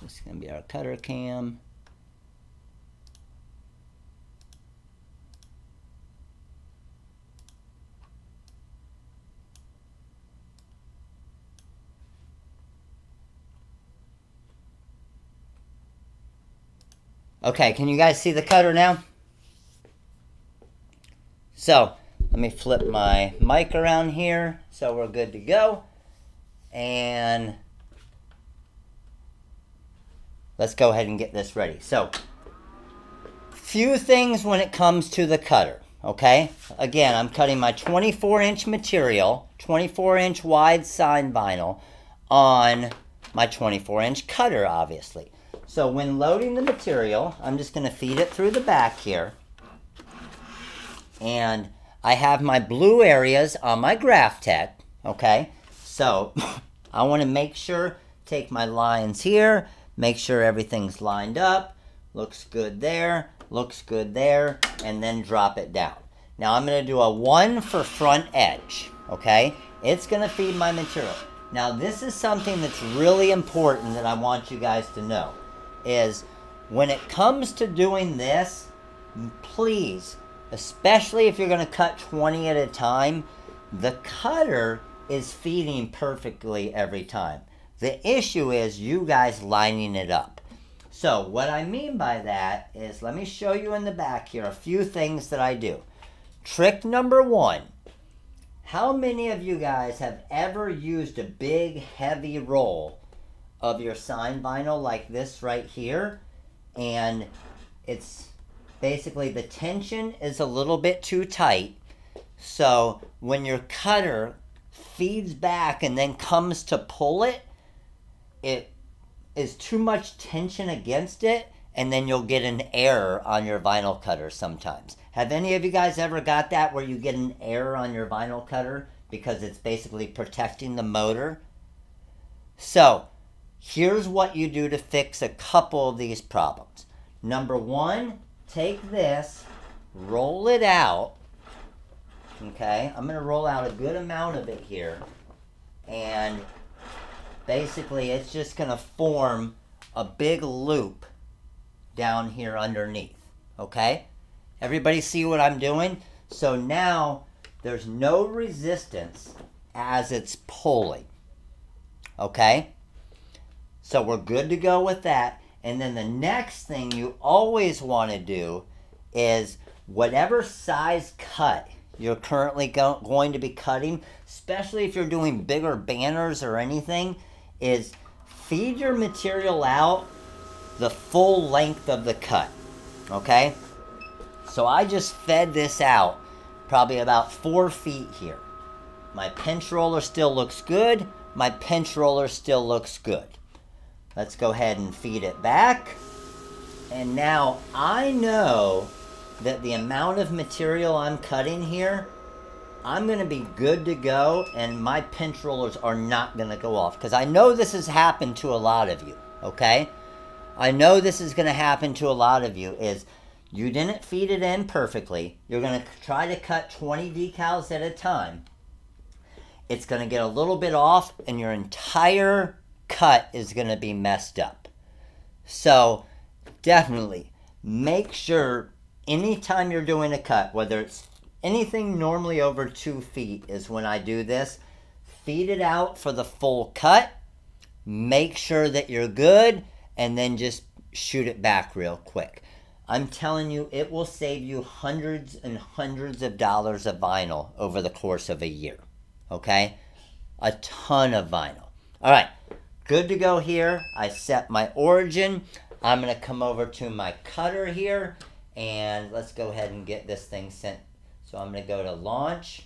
this is going to be our cutter cam. Okay, can you guys see the cutter now? So, let me flip my mic around here so we're good to go. And let's go ahead and get this ready. So, few things when it comes to the cutter, okay? Again, I'm cutting my 24-inch material, 24-inch wide sign vinyl on my 24-inch cutter, obviously. So when loading the material, I'm just going to feed it through the back here. And I have my blue areas on my Graph Tech, okay? So I want to make sure, take my lines here, make sure everything's lined up, looks good there, and then drop it down. Now I'm going to do a 1 for front edge, okay? It's going to feed my material. Now this is something that's really important that I want you guys to know, is when it comes to doing this, please, especially if you're going to cut 20 at a time, the cutter is feeding perfectly every time. The issue is you guys lining it up. So what I mean by that is, let me show you in the back here a few things that I do. Trick number 1. How many of you guys have ever used a big heavy roll of your sign vinyl like this right here, and it's basically the tension is a little bit too tight, so when your cutter feeds back and then comes to pull it, it is too much tension against it, and then you'll get an error on your vinyl cutter sometimes. Have any of you guys ever got that, where you get an error on your vinyl cutter because it's basically protecting the motor? So here's what you do to fix a couple of these problems. Number 1, take this, roll it out. Okay, I'm going to roll out a good amount of it here. And basically it's just going to form a big loop down here underneath. Okay, everybody see what I'm doing? So now there's no resistance as it's pulling. Okay, so we're good to go with that. And then the next thing you always want to do is whatever size cut you're currently going to be cutting, especially if you're doing bigger banners or anything, is feed your material out the full length of the cut, okay? So I just fed this out probably about 4 feet here. My pinch roller still looks good. My pinch roller still looks good. Let's go ahead and feed it back. And now I know that the amount of material I'm cutting here, I'm going to be good to go, and my pinch rollers are not going to go off. Because I know this has happened to a lot of you, okay? I know this is going to happen to a lot of you, is you didn't feed it in perfectly. You're going to try to cut 20 decals at a time. It's going to get a little bit off, and your entire cut is going to be messed up. So definitely make sure anytime you're doing a cut, whether it's anything normally over 2 feet is when I do this, feed it out for the full cut, make sure that you're good, and then just shoot it back real quick. I'm telling you, it will save you hundreds and hundreds of dollars of vinyl over the course of a year, okay? A ton of vinyl. All right, good to go here. I set my origin. I'm going to come over to my cutter here, and let's go ahead and get this thing sent. So I'm going to go to Launch,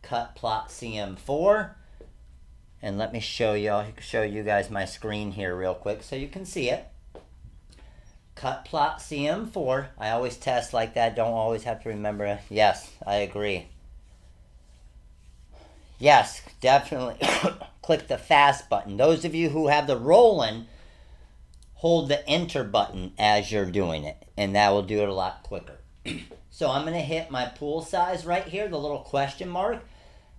Cut Plot CM4, and let me show you guys my screen here real quick so you can see it. Cut Plot CM4. I always test like that. Don't always have to remember. Yes, I agree. Yes, definitely click the fast button. Those of you who have the roll-in, hold the enter button as you're doing it, and that will do it a lot quicker. So I'm going to hit my pool size right here, the little question mark.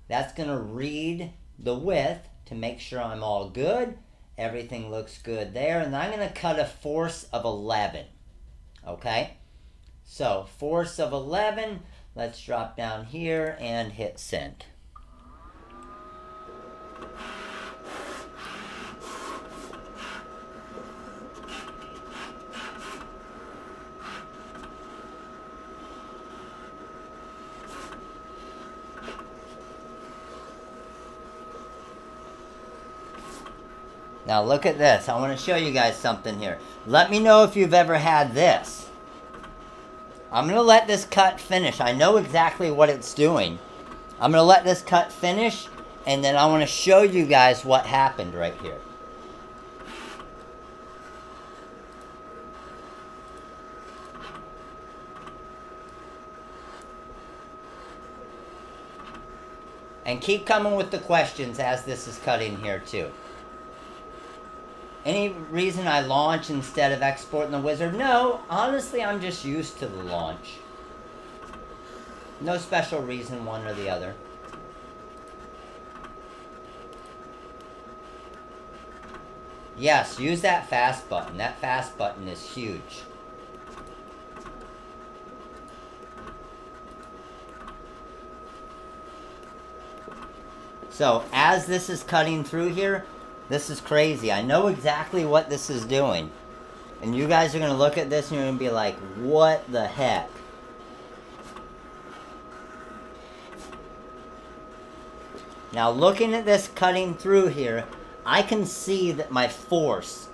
That's going to read the width to make sure I'm all good. Everything looks good there. And I'm going to cut a force of 11. Okay? So force of 11. Let's drop down here and hit send. Now look at this. I want to show you guys something here. Let me know if you've ever had this. I'm going to let this cut finish. I know exactly what it's doing. I'm going to let this cut finish, and then I want to show you guys what happened right here. And keep coming with the questions as this is cutting here too. Any reason I launch instead of exporting the wizard? No, honestly, I'm just used to the launch. No special reason, one or the other. Yes, use that fast button. That fast button is huge. So, as this is cutting through here, this is crazy. I know exactly what this is doing. And you guys are going to look at this and you're going to be like, what the heck? Now looking at this cutting through here, I can see that my force,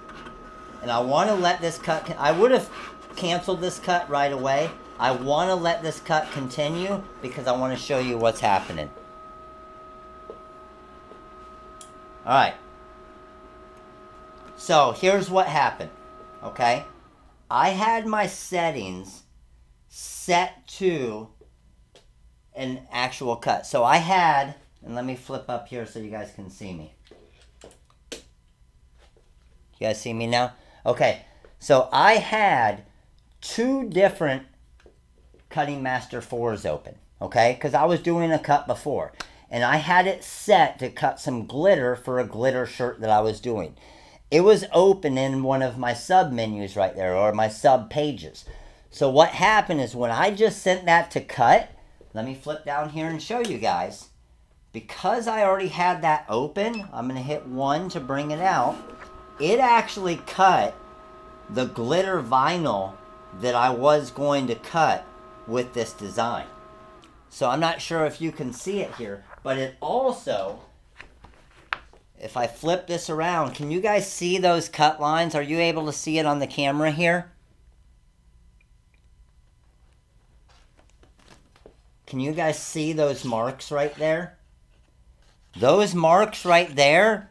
and I want to let this cut, I would have canceled this cut right away. I want to let this cut continue because I want to show you what's happening. Alright. So, here's what happened, okay? I had my settings set to an actual cut. So, I had, and let me flip up here so you guys can see me. You guys see me now? Okay, so I had 2 different Cutting Master 4s open, okay? Because I was doing a cut before. And I had it set to cut some glitter for a glitter shirt that I was doing. It was open in one of my sub menus right there, or my sub pages. So what happened is when I just sent that to cut, let me flip down here and show you guys. Because I already had that open, I'm going to hit 1 to bring it out. It actually cut the glitter vinyl that I was going to cut with this design. So I'm not sure if you can see it here, but it also, if I flip this around, can you guys see those cut lines? Are you able to see it on the camera here? Can you guys see those marks right there? Those marks right there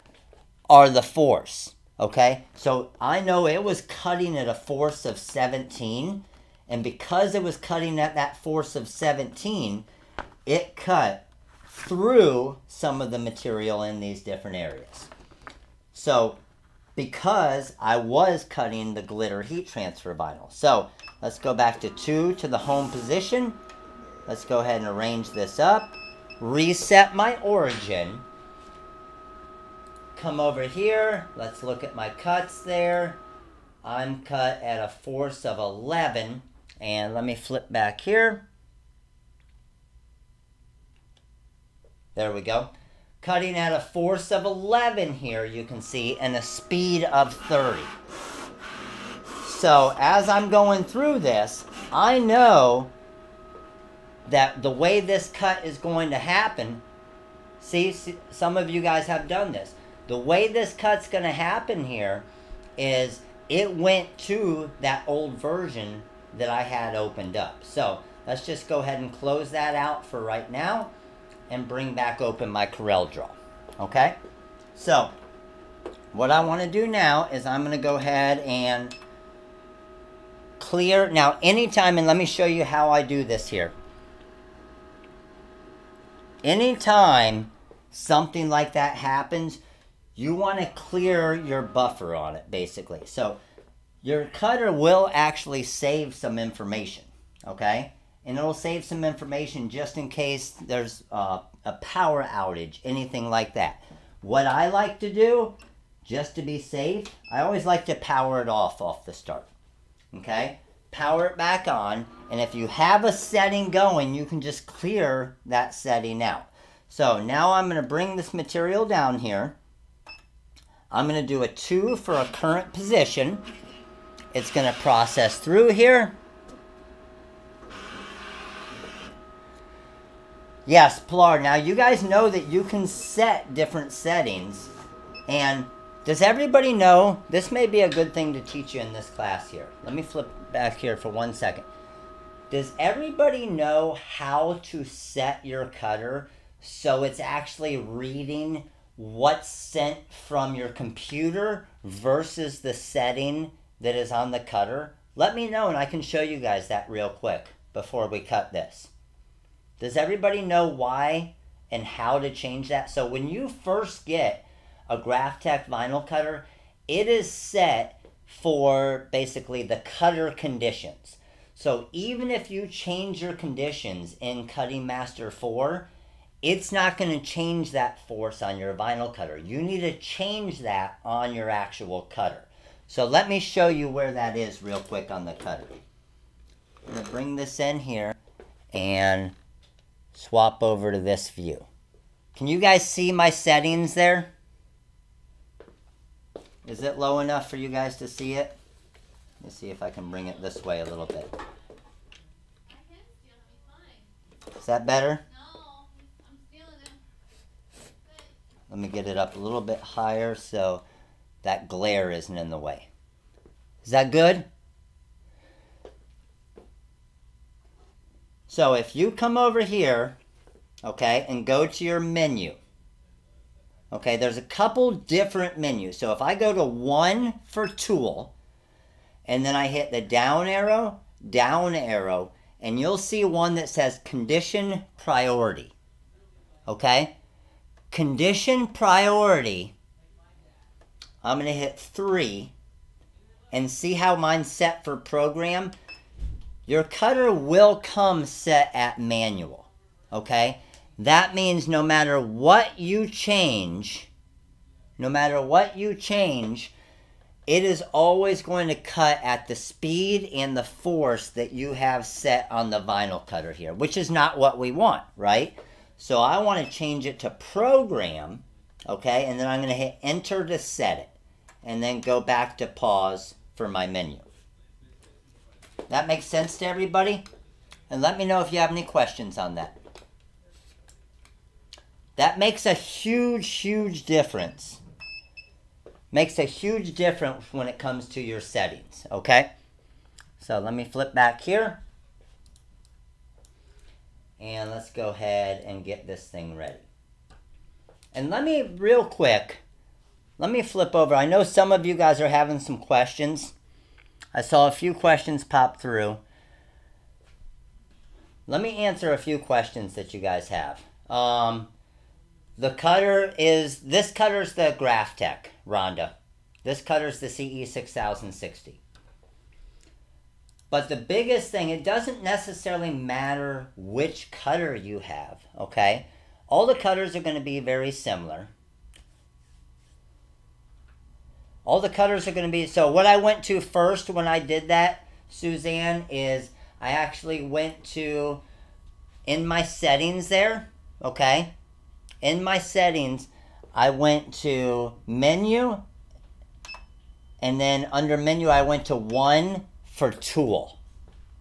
are the force, okay? So I know it was cutting at a force of 17, and because it was cutting at that force of 17, it cut through some of the material in these different areas. So because I was cutting the glitter heat transfer vinyl. So let's go back to 2 to the home position. Let's go ahead and arrange this up. Reset my origin. Come over here. Let's look at my cuts there. I'm cut at a force of 11. And let me flip back here. There we go. Cutting at a force of 11 here, you can see, and a speed of 30. So as I'm going through this, I know that the way this cut is going to happen, see, some of you guys have done this. The way this cut's going to happen here is it went to that old version that I had opened up. So let's just go ahead and close that out for right now and bring back open my Corel Draw. Okay? So what I want to do now is I'm going to go ahead and clear. Now anytime, and let me show you how I do this here. Anytime something like that happens, you want to clear your buffer on it, basically. So your cutter will actually save some information, okay? And it'll save some information just in case there's a power outage, anything like that. What I like to do, just to be safe, I always like to power it off the start, okay? Power it back on, and if you have a setting going, you can just clear that setting out. So now I'm going to bring this material down here. I'm going to do a 2 for a current position. It's going to process through here. Yes, Pilar, now you guys know that you can set different settings. And does everybody know, this may be a good thing to teach you in this class here. Let me flip back here for 1 second. Does everybody know how to set your cutter so it's actually reading what's sent from your computer versus the setting that is on the cutter? Let me know and I can show you guys that real quick before we cut this. Does everybody know why and how to change that? So when you first get a Graphtec vinyl cutter, it is set for basically the cutter conditions. So even if you change your conditions in Cutting Master 4, it's not going to change that force on your vinyl cutter. You need to change that on your actual cutter. So let me show you where that is real quick on the cutter. I'm going to bring this in here and swap over to this view. Can you guys see my settings there? Is it low enough for you guys to see it? Let me see if I can bring it this way a little bit. Is that better? Let me get it up a little bit higher so that glare isn't in the way. Is that good? So if you come over here, okay, and go to your menu, okay, there's a couple different menus. So if I go to 1 for tool, and then I hit the down arrow, and you'll see one that says condition priority, okay? Condition priority, I'm going to hit 3 and see how mine's set for program. Your cutter will come set at manual, okay? That means no matter what you change, it is always going to cut at the speed and the force that you have set on the vinyl cutter here, which is not what we want, right? So I want to change it to program, okay? And then I'm going to hit enter to set it. And then go back to pause for my menu. That makes sense to everybody? And let me know if you have any questions on that. That makes a huge, huge difference Makes a huge difference when it comes to your settings, okay? So let me flip back here. And let's go ahead and get this thing ready. And let me, real quick, let me flip over. I know some of you guys are having some questions. I saw a few questions pop through. Let me answer a few questions that you guys have. The cutter is, this cutter's the Graphtec, Rhonda. This cutter's the CE6060. But the biggest thing, it doesn't necessarily matter which cutter you have, okay? All the cutters are going to be very similar. All the cutters are going to be, so what I went to first when I did that, Suzanne, is I actually went to, in my settings there, okay? In my settings, I went to menu, and then under menu, I went to 1 for tool.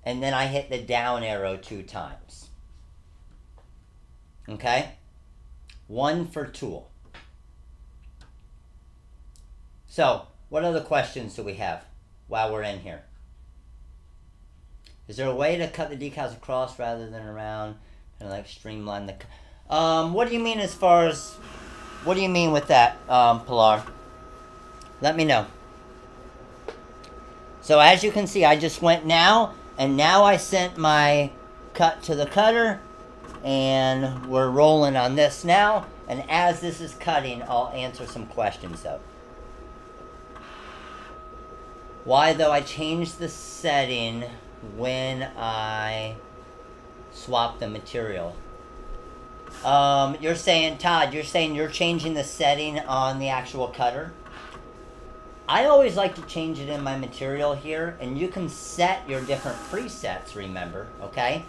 And then I hit the down arrow 2 times. Okay? 1 for tool. So, what other questions do we have while we're in here? Is there a way to cut the decals across rather than around? Kind of like streamline the... what do you mean as far as... What do you mean with that, Pilar? Let me know. So as you can see, I just went now, and now I sent my cut to the cutter, and we're rolling on this now. And as this is cutting, I'll answer some questions though. Why though I changed the setting when I swap the material? You're saying, Todd, you're saying you're changing the setting on the actual cutter? I always like to change it in my material here, and you can set your different presets, remember, okay?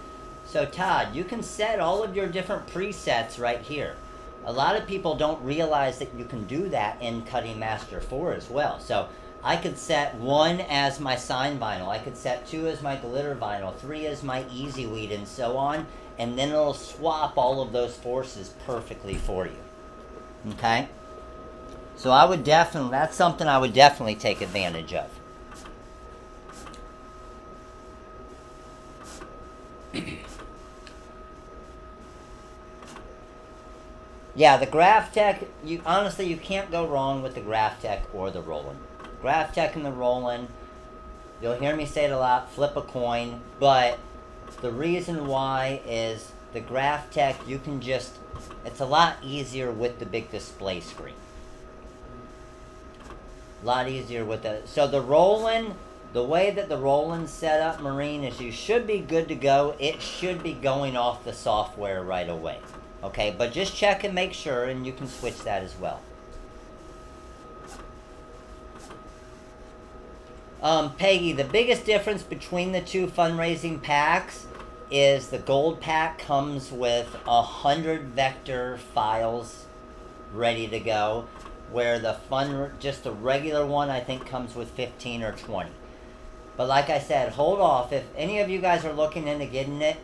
So Todd, you can set all of your different presets right here. A lot of people don't realize that you can do that in Cutting Master 4 as well. So I could set 1 as my sign vinyl, I could set 2 as my glitter vinyl, 3 as my easy weed, and so on, and then it'll swap all of those forces perfectly for you, okay? So I would definitely, that's something I would definitely take advantage of. Yeah, the Graphtec, honestly, you can't go wrong with the Graphtec or the Roland. Graphtec and the Roland, you'll hear me say it a lot, flip a coin, but the reason why is the Graphtec, you can just, it's a lot easier with the big display screen. A lot easier with the, so the Roland, the way that the Roland's set up, Marine, is you should be good to go. It should be going off the software right away. Okay, but just check and make sure, and you can switch that as well. Peggy, the biggest difference between the two fundraising packs is the gold pack comes with 100 vector files ready to go, where the just the regular one I think comes with 15 or 20. But like I said, hold off. If any of you guys are looking into getting it,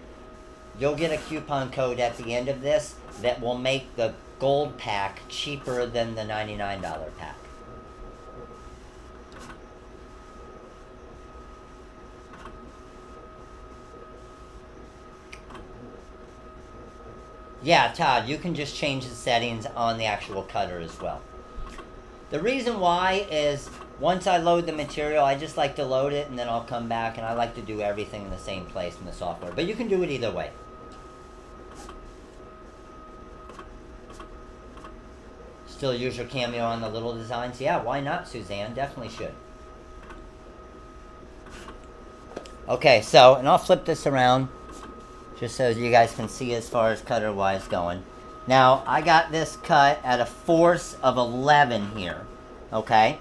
you'll get a coupon code at the end of this that will make the gold pack cheaper than the $99 pack. Yeah, Todd, you can just change the settings on the actual cutter as well. The reason why is once I load the material, I just like to load it and then I'll come back, and I like to do everything in the same place in the software. But you can do it either way. Still use your cameo on the little designs? Yeah, why not, Suzanne? Definitely should. Okay, so, and I'll flip this around just so you guys can see as far as cutter-wise going. Now, I got this cut at a force of 11 here, okay?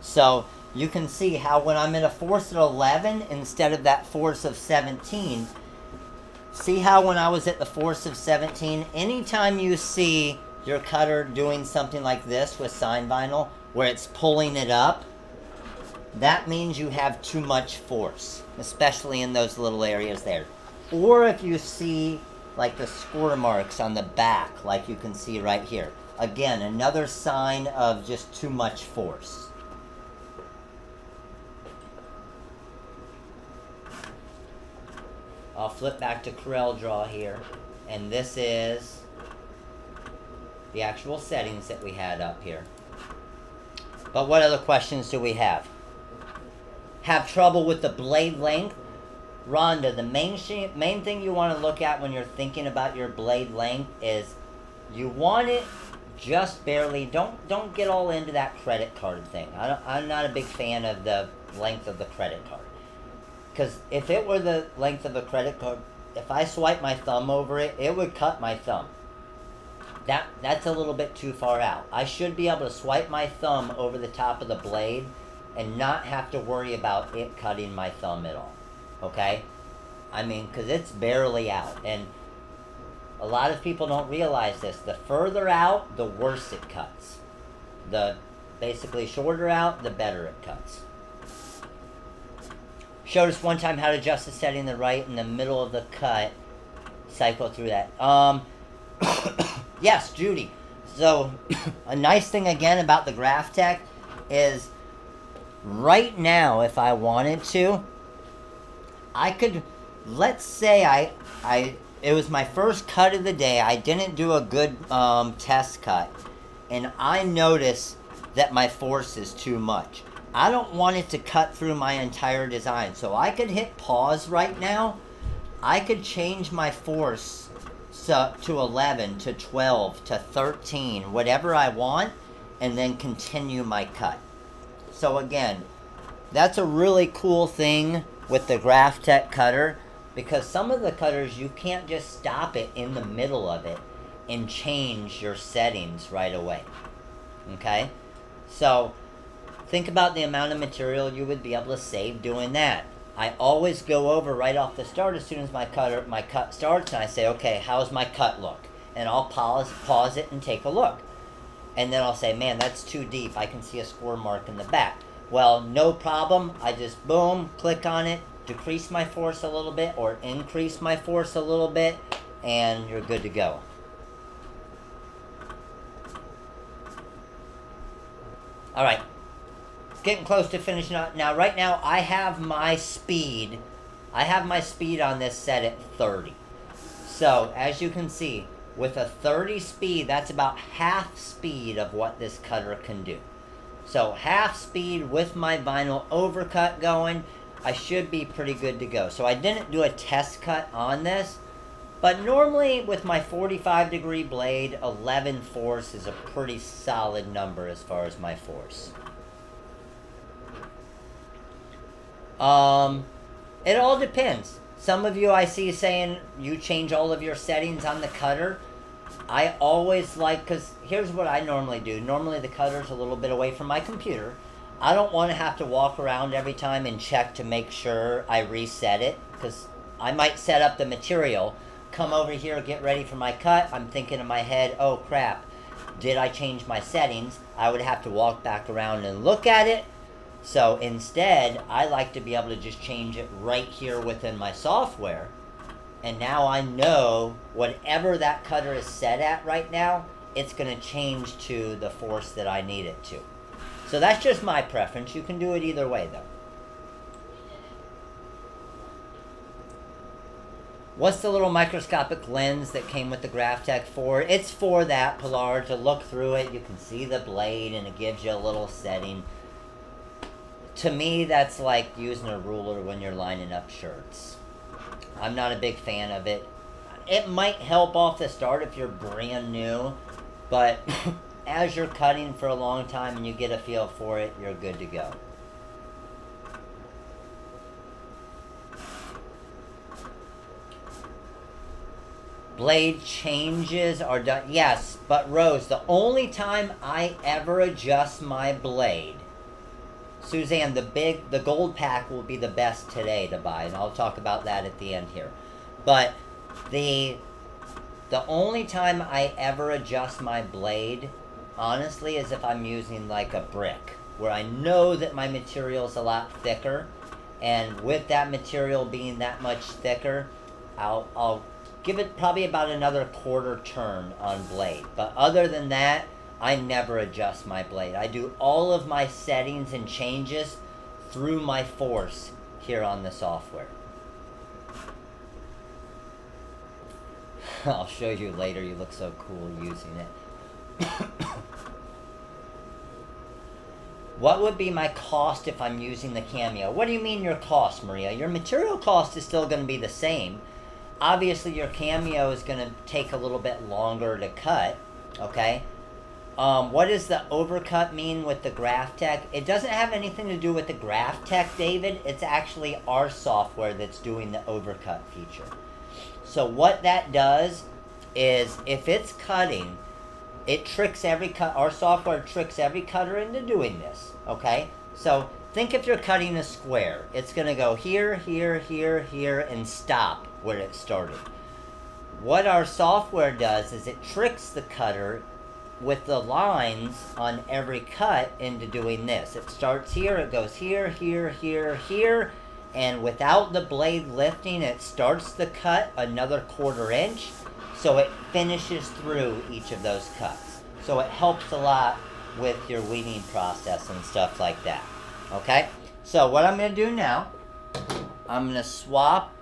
So, you can see how when I'm at a force of 11 instead of that force of 17, see how when I was at the force of 17, anytime you see your cutter doing something like this with sign vinyl, where it's pulling it up, that means you have too much force, especially in those little areas there. Or if you see like the score marks on the back, like you can see right here, Again, another sign of just too much force. I'll flip back to Corel Draw here, and this is the actual settings that we had up here. But what other questions do we have? Have trouble with the blade length? Rhonda, the main thing you want to look at when you're thinking about your blade length is you want it just barely. Don't get all into that credit card thing. I'm not a big fan of the length of the credit card. Because if it were the length of a credit card, if I swipe my thumb over it, it would cut my thumb. That's a little bit too far out. I should be able to swipe my thumb over the top of the blade and not have to worry about it cutting my thumb at all. Okay? I mean, because it's barely out. And a lot of people don't realize this. The further out, the worse it cuts. The basically shorter out, the better it cuts. Showed us one time how to adjust the setting the right in the middle of the cut. Cycle through that. Yes, Judy. So, a nice thing again about the Graphtec is right now, if I wanted to, I could, let's say it was my first cut of the day. I didn't do a good test cut, and I notice that my force is too much. I don't want it to cut through my entire design, so I could hit pause right now. I could change my force to 11, to 12, to 13, whatever I want, and then continue my cut. So again, that's a really cool thing with the Graphtec cutter, because some of the cutters you can't just stop it in the middle of it and change your settings right away. Okay? So think about the amount of material you would be able to save doing that. I always go over right off the start as soon as my cut starts, and I say, okay, how's my cut look? And I'll pause it and take a look. And then I'll say, man, that's too deep. I can see a score mark in the back. Well, no problem. I just, boom, click on it, decrease my force a little bit, or increase my force a little bit, and you're good to go. All right. Getting close to finishing up. Now, right now, I have my speed. I have my speed on this set at 30. So, as you can see, with a 30 speed, that's about half speed of what this cutter can do. So, half speed with my vinyl overcut going, I should be pretty good to go. So, I didn't do a test cut on this, but normally with my 45-degree blade, 11 force is a pretty solid number as far as my force. It all depends. Some of you I see saying you change all of your settings on the cutter. I always like, because here's what I normally do. Normally the cutter's a little bit away from my computer. I don't want to have to walk around every time and check to make sure I reset it, because I might set up the material, come over here, get ready for my cut. I'm thinking in my head, oh crap, did I change my settings? I would have to walk back around and look at it. So instead, I like to be able to just change it right here within my software. And now I know whatever that cutter is set at right now, it's going to change to the force that I need it to. So that's just my preference. You can do it either way, though. What's the little microscopic lens that came with the Graphtec for? It's for that, Pilar, to look through it. You can see the blade, and it gives you a little setting. To me, that's like using a ruler when you're lining up shirts. I'm not a big fan of it. It might help off the start if you're brand new, but as you're cutting for a long time and you get a feel for it, you're good to go. Blade changes are done. Yes, but Rose, the only time I ever adjust my blade, Suzanne, the gold pack will be the best today to buy, and I'll talk about that at the end here. But the only time I ever adjust my blade, honestly, is if I'm using like a brick, where I know that my material's a lot thicker, and with that material being that much thicker, I'll give it probably about another quarter turn on blade. But other than that, I never adjust my blade. I do all of my settings and changes through my force here on the software. I'll show you later. You look so cool using it. What would be my cost if I'm using the Cameo? What do you mean your cost, Maria? Your material cost is still going to be the same. Obviously, your Cameo is going to take a little bit longer to cut, okay? What does the overcut mean with the GraphTech? It doesn't have anything to do with the GraphTech, David. It's actually our software that's doing the overcut feature. So what that does is if it's cutting, it tricks every cut. Our software tricks every cutter into doing this, okay? So think if you're cutting a square. It's going to go here, here, here, here, and stop where it started. What our software does is it tricks the cutter with the lines on every cut into doing this. It starts here, it goes here, here, here, here, and without the blade lifting, it starts the cut another quarter inch, so it finishes through each of those cuts. So it helps a lot with your weeding process and stuff like that. Okay? So what I'm going to do now, I'm going to swap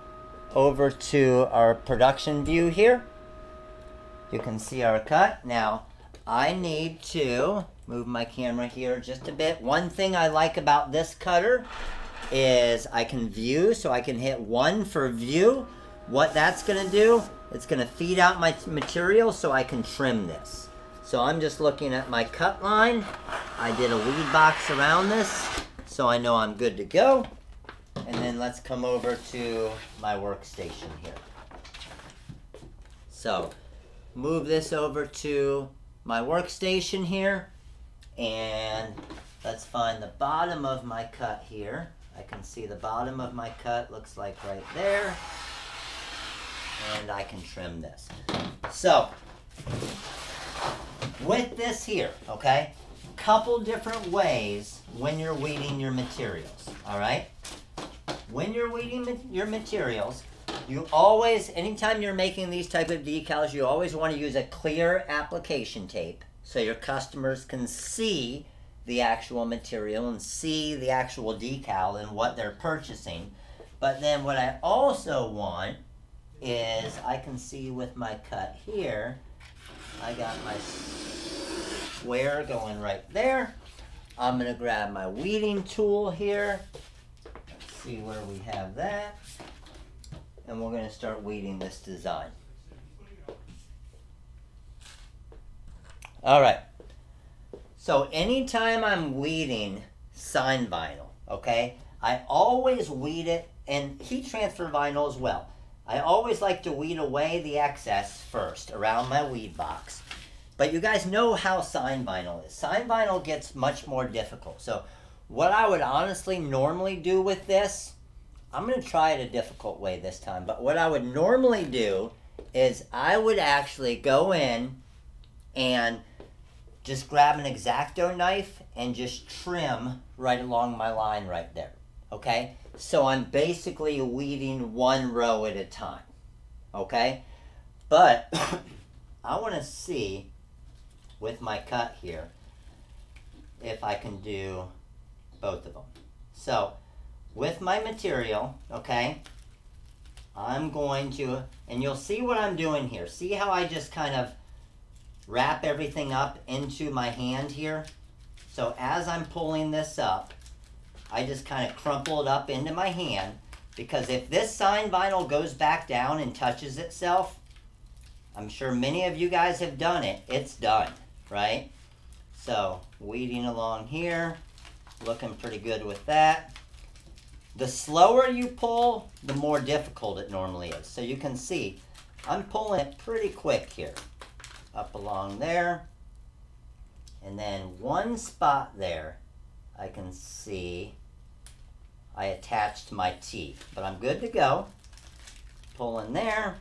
over to our production view here. You can see our cut. Now, I need to move my camera here just a bit. One thing I like about this cutter is I can view, so I can hit 1 for view. What that's going to do, it's going to feed out my material so I can trim this. So I'm just looking at my cut line. I did a weed box around this, so I know I'm good to go. And then let's come over to my workstation here. So move this over to my workstation here, and let's find the bottom of my cut here. I can see the bottom of my cut looks like right there, and I can trim this. So with this here, okay, couple different ways when you're weeding your materials, all right? When you're weeding your materials, you always, anytime you're making these type of decals, you always want to use a clear application tape so your customers can see the actual material and see the actual decal and what they're purchasing. But then what I also want is I can see with my cut here, I got my square going right there. I'm going to grab my weeding tool here. Let's see where we have that. And we're going to start weeding this design. All right. So anytime I'm weeding sign vinyl, okay, I always weed it, and heat transfer vinyl as well. I always like to weed away the excess first around my weed box. But you guys know how sign vinyl is. Sign vinyl gets much more difficult. So what I would honestly normally do with this, I'm going to try it a difficult way this time, but what I would normally do is I would actually go in and just grab an X-Acto knife and just trim right along my line right there, okay? So I'm basically weeding one row at a time, okay? But I want to see with my cut here if I can do both of them. So with my material, okay, I'm going to, and you'll see what I'm doing here. See how I just kind of wrap everything up into my hand here? So as I'm pulling this up, I just kind of crumple it up into my hand, because if this sign vinyl goes back down and touches itself, I'm sure many of you guys have done it, it's done, right? So weeding along here, looking pretty good with that. The slower you pull, the more difficult it normally is. So you can see, I'm pulling it pretty quick here. Up along there. And then one spot there, I can see I attached my teeth. But I'm good to go. Pulling there.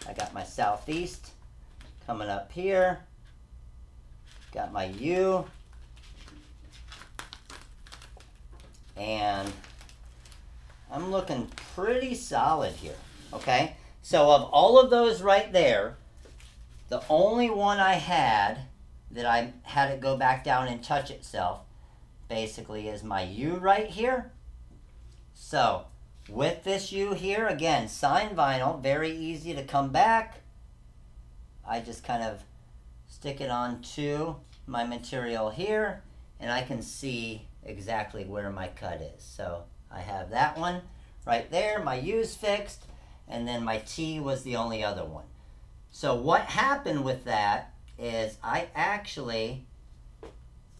I got my southeast coming up here. Got my U. And I'm looking pretty solid here, okay? So of all of those right there, the only one I had that I had it go back down and touch itself basically is my U right here. So with this U here, again, signed vinyl, very easy to come back. I just kind of stick it onto my material here, and I can see exactly where my cut is. So I have that one right there, my U's fixed, and then my T was the only other one. So what happened with that is I actually,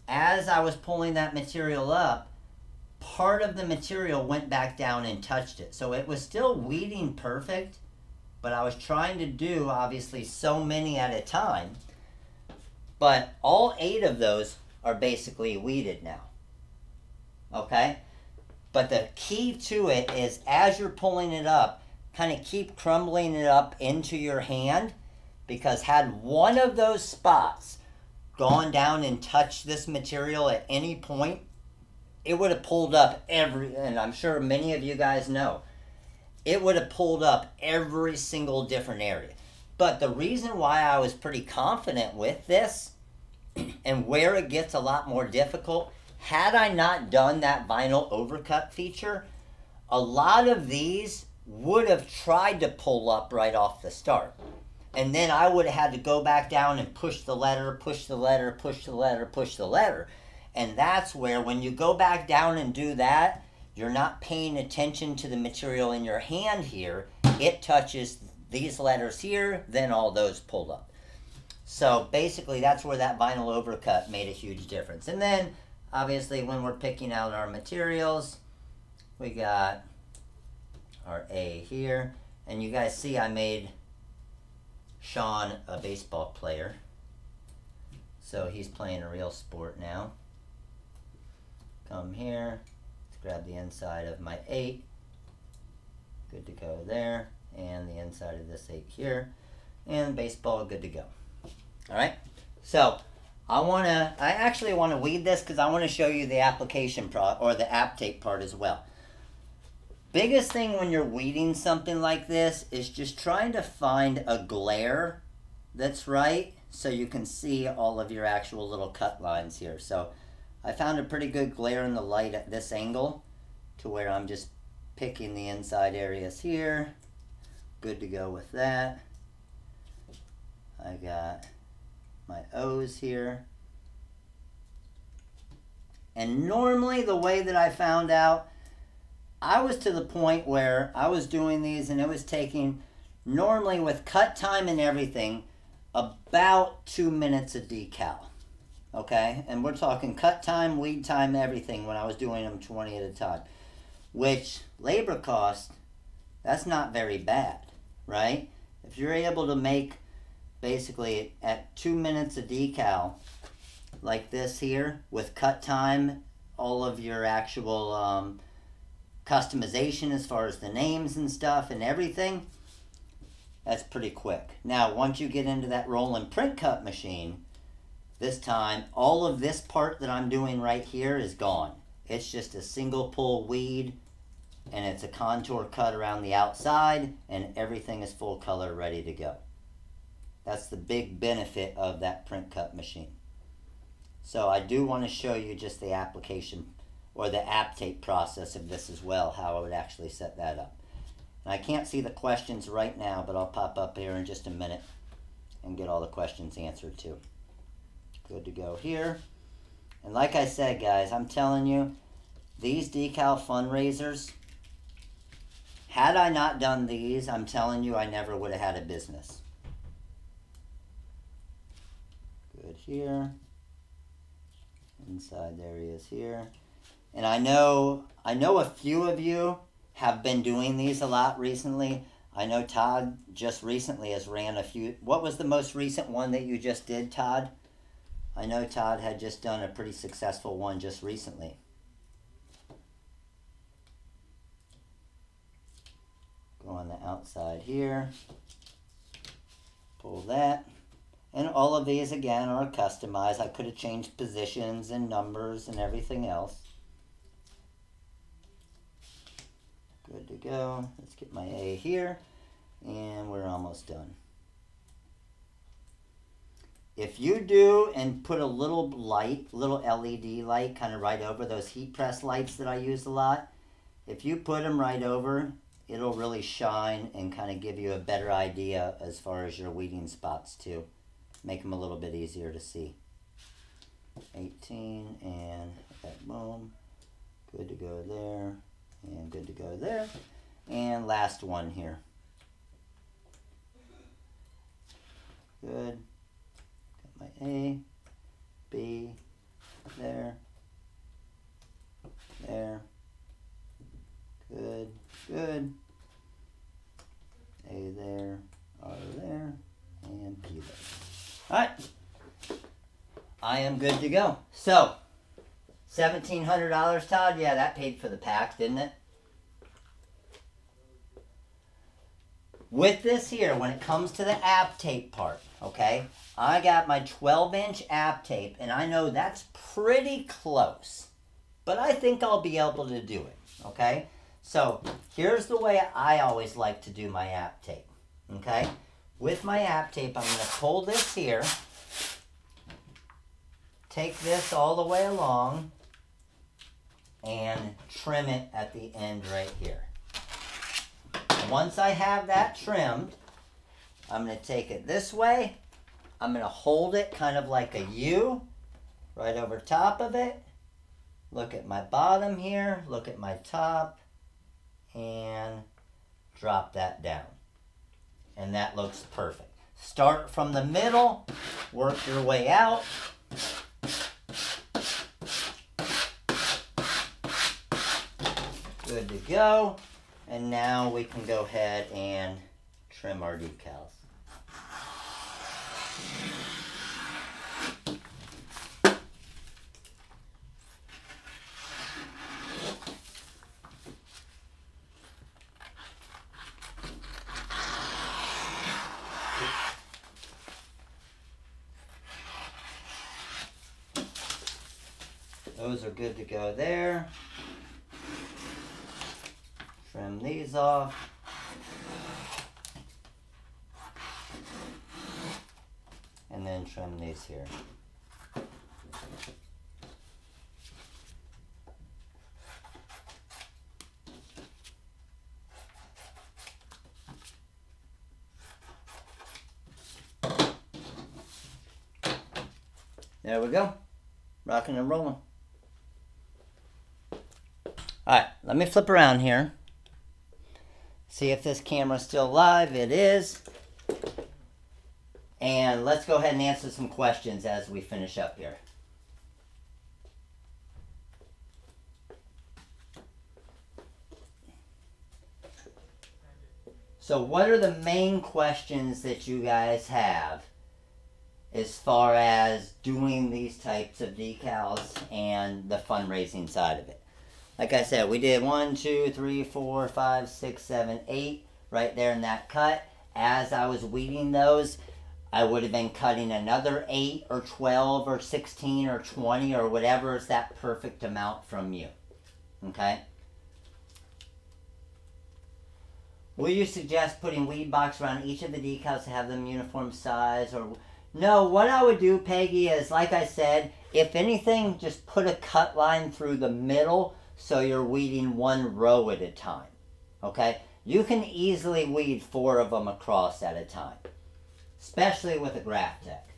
as I was pulling that material up, part of the material went back down and touched it. So it was still weeding perfect, but I was trying to do obviously so many at a time. But all 8 of those are basically weeded now. Okay? But the key to it is as you're pulling it up, kind of keep crumbling it up into your hand, because had one of those spots gone down and touched this material at any point, it would have pulled up and I'm sure many of you guys know, it would have pulled up every single different area. But the reason why I was pretty confident with this, and where it gets a lot more difficult, had I not done that vinyl overcut feature, a lot of these would have tried to pull up right off the start. And then I would have had to go back down and push the letter, push the letter, push the letter, push the letter. And that's where, when you go back down and do that, you're not paying attention to the material in your hand here. It touches these letters here, then all those pulled up. So basically that's where that vinyl overcut made a huge difference. And then obviously when we're picking out our materials, we got our A here. And you guys see I made Sean a baseball player. So he's playing a real sport now. Come here, let's grab the inside of my 8. Good to go there. And the inside of this 8 here. And baseball, good to go. Alright, so I actually want to weed this because I want to show you the application or the app tape part as well. Biggest thing when you're weeding something like this is just trying to find a glare that's right, so you can see all of your actual little cut lines here. So I found a pretty good glare in the light at this angle to where I'm just picking the inside areas here. Good to go with that. I got my O's here. And normally the way that I found out, I was to the point where I was doing these and it was taking, normally with cut time and everything, about 2 minutes of decal. Okay, and we're talking cut time, weed time, everything when I was doing them 20 at a time. Which, labor cost, that's not very bad, right? If you're able to make basically at 2 minutes of decal, like this here, with cut time, all of your actual customization as far as the names and stuff and everything, that's pretty quick. Now, once you get into that roll and print cut machine, this time, all of this part that I'm doing right here is gone. It's just a single pull weed, and it's a contour cut around the outside, and everything is full color ready to go. That's the big benefit of that print cut machine. So I do want to show you just the application or the app tape process of this as well, how I would actually set that up. And I can't see the questions right now, but I'll pop up here in just a minute and get all the questions answered too. Good to go here. And like I said, guys, I'm telling you, these decal fundraisers, had I not done these, I'm telling you, I never would have had a business. Good here. Inside there he is here. And I know a few of you have been doing these a lot recently. I know Todd just recently has ran a few. What was the most recent one that you just did, Todd? I know Todd had just done a pretty successful one just recently. Go on the outside here. Pull that. And all of these, again, are customized. I could have changed positions and numbers and everything else. Good to go. Let's get my A here. And we're almost done. If you do and put a little light, little LED light kind of right over those heat press lights that I use a lot, if you put them right over, it'll really shine and kind of give you a better idea as far as your weeding spots too. Make them a little bit easier to see. 18 and that, boom. Good to go there and good to go there. And last one here. Good. Got my A, B, there, there. Good, good. A there, R there, and P there. Alright. I am good to go. So, $1,700, Todd? Yeah, that paid for the pack, didn't it? With this here, when it comes to the app tape part, okay, I got my 12-inch app tape, and I know that's pretty close. But I think I'll be able to do it, okay? So, here's the way I always like to do my app tape, okay? With my app tape, I'm going to pull this here, take this all the way along, and trim it at the end right here. Once I have that trimmed, I'm going to take it this way. I'm going to hold it kind of like a U right over top of it. Look at my bottom here, look at my top, and drop that down. And that looks perfect. Start from the middle, work your way out. Good to go. And now we can go ahead and trim our decals. Those are good to go there. Trim these off. And then trim these here. There we go. Rocking and rolling. Alright, let me flip around here. See if this camera's still live. It is. And let's go ahead and answer some questions as we finish up here. So what are the main questions that you guys have as far as doing these types of decals and the fundraising side of it? Like I said, we did 1, 2, 3, 4, 5, 6, 7, 8 right there in that cut. As I was weeding those, I would have been cutting another 8 or 12 or 16 or 20 or whatever is that perfect amount from you. Okay? Will you suggest putting weed box around each of the decals to have them uniform size? Or no, what I would do, Peggy, is like I said, if anything, just put a cut line through the middle so you're weeding one row at a time. Okay? You can easily weed 4 of them across at a time, especially with a graph tech.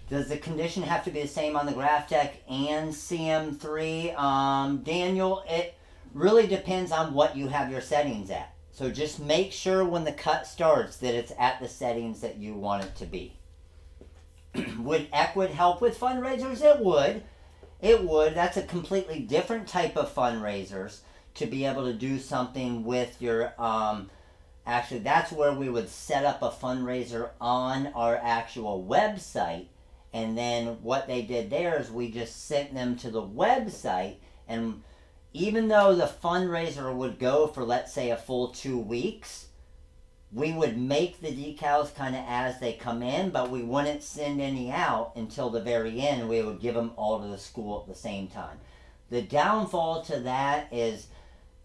Does the condition have to be the same on the graph tech and CM3? Daniel, it really depends on what you have your settings at. So just make sure when the cut starts that it's at the settings that you want it to be. Would Equid help with fundraisers? It would. It would. That's a completely different type of fundraisers to be able to do something with your, actually that's where we would set up a fundraiser on our actual website. And then what they did there is we just sent them to the website, and even though the fundraiser would go for, let's say, a full 2 weeks, we would make the decals kind of as they come in, but we wouldn't send any out until the very end. We would give them all to the school at the same time. The downfall to that is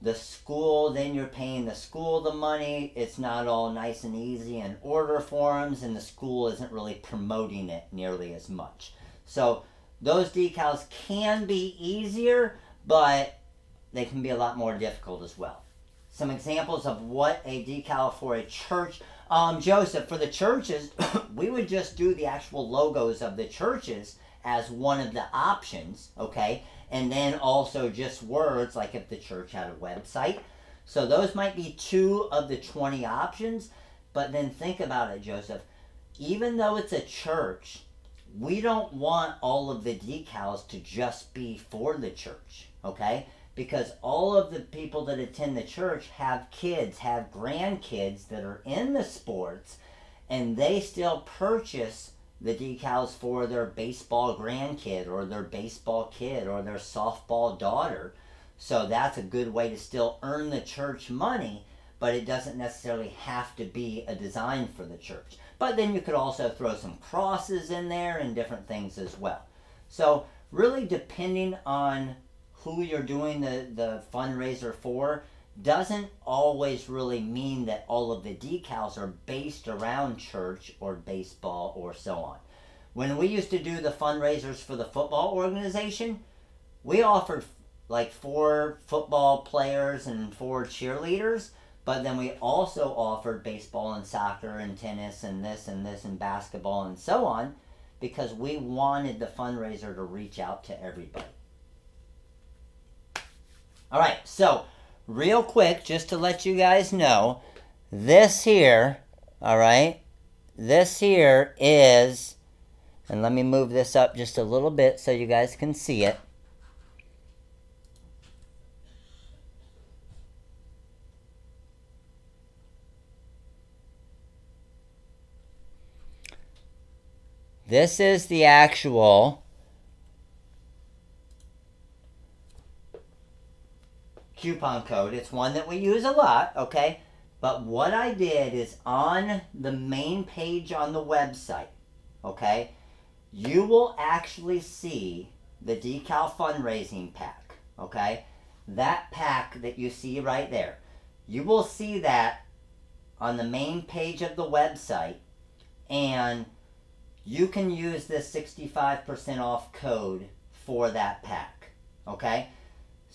The school, then you're paying the school the money. It's not all nice and easy in order forms, and the school isn't really promoting it nearly as much. So those decals can be easier, but they can be a lot more difficult as well. Some examples of what a decal for a church. Joseph, for the churches, we would just do the actual logos of the churches as one of the options, okay? And then also just words, like if the church had a website. So those might be 2 of the 20 options. But then think about it, Joseph. Even though it's a church, we don't want all of the decals to just be for the church, okay? Because all of the people that attend the church have kids, have grandkids that are in the sports, and they still purchase the decals for their baseball grandkid or their baseball kid or their softball daughter. So that's a good way to still earn the church money, but it doesn't necessarily have to be a design for the church. But then you could also throw some crosses in there and different things as well. So really, depending on who you're doing the fundraiser for, doesn't always really mean that all of the decals are based around church or baseball or so on. When we used to do the fundraisers for the football organization, we offered like 4 football players and 4 cheerleaders, but then we also offered baseball and soccer and tennis and this and basketball and so on, because we wanted the fundraiser to reach out to everybody. All right, so real quick, just to let you guys know, this here, all right, this here is, and let me move this up just a little bit so you guys can see it. This is the actual coupon code. It's one that we use a lot, okay? But what I did is on the main page on the website, okay, you will actually see the decal fundraising pack, okay? That pack that you see right there. You will see that on the main page of the website, and you can use this 65% off code for that pack, okay?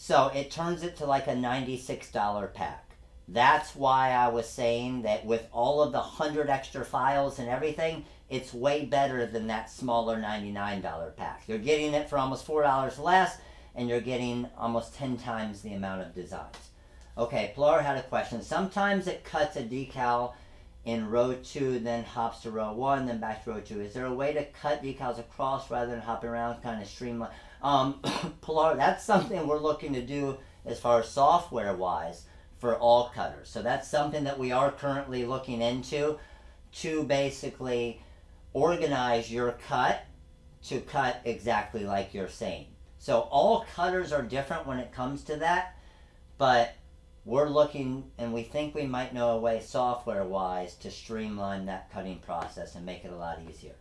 So it turns it to like a $96 pack. That's why I was saying that with all of the 100 extra files and everything, it's way better than that smaller $99 pack. You're getting it for almost $4 less, and you're getting almost 10 times the amount of designs. Okay, Pilar had a question. Sometimes it cuts a decal in row 2, then hops to row 1, then back to row 2. Is there a way to cut decals across rather than hopping around, kind of streamline? Pilar, that's something we're looking to do as far as software-wise for all cutters. So that's something that we are currently looking into, to basically organize your cut to cut exactly like you're saying. So all cutters are different when it comes to that, but we're looking, and we think we might know a way software-wise to streamline that cutting process and make it a lot easier.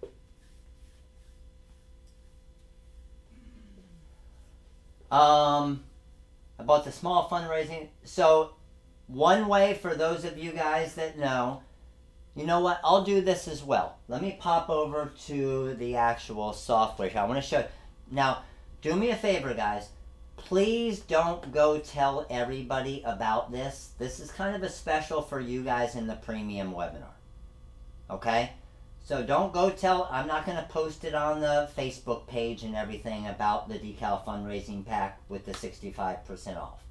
About the small fundraising. So one way for those of you guys that know, you know what, I'll do this as well. Let me pop over to the actual software. I want to show you. Now, do me a favor, guys. Please don't go tell everybody about this. This is kind of a special for you guys in the premium webinar. Okay? So don't go tell, I'm not going to post it on the Facebook page and everything about the decal fundraising pack with the 65% off.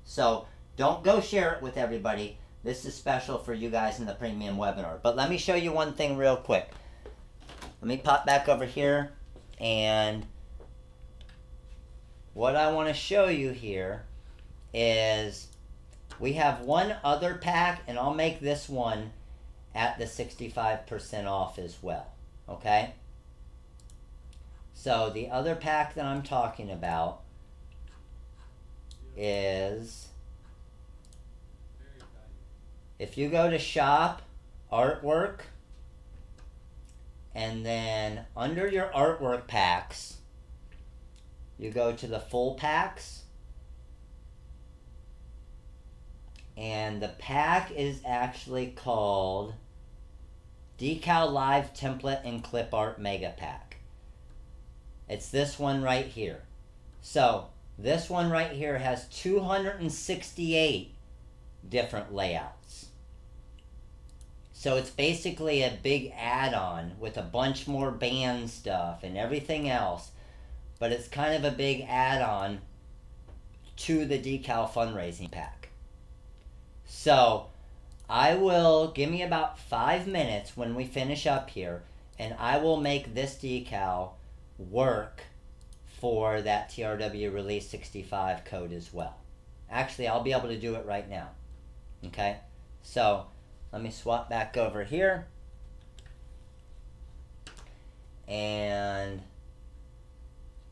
So don't go share it with everybody. This is special for you guys in the premium webinar. But let me show you one thing real quick. Let me pop back over here, and what I want to show you here is we have one other pack, and I'll make this one at the 65% off as well, okay? So the other pack that I'm talking about is, if you go to shop, artwork, and then under your artwork packs, you go to the full packs, And the pack is actually called Decal Live Template and Clip Art Mega Pack. It's this one right here. So this one right here has 268 different layouts. So it's basically a big add-on with a bunch more band stuff and everything else, but it's kind of a big add-on to the Decal fundraising pack. So give me about 5 minutes when we finish up here, and I will make this decal work for that TRW Release 65 code as well. Actually, I'll be able to do it right now. Okay, so let me swap back over here, and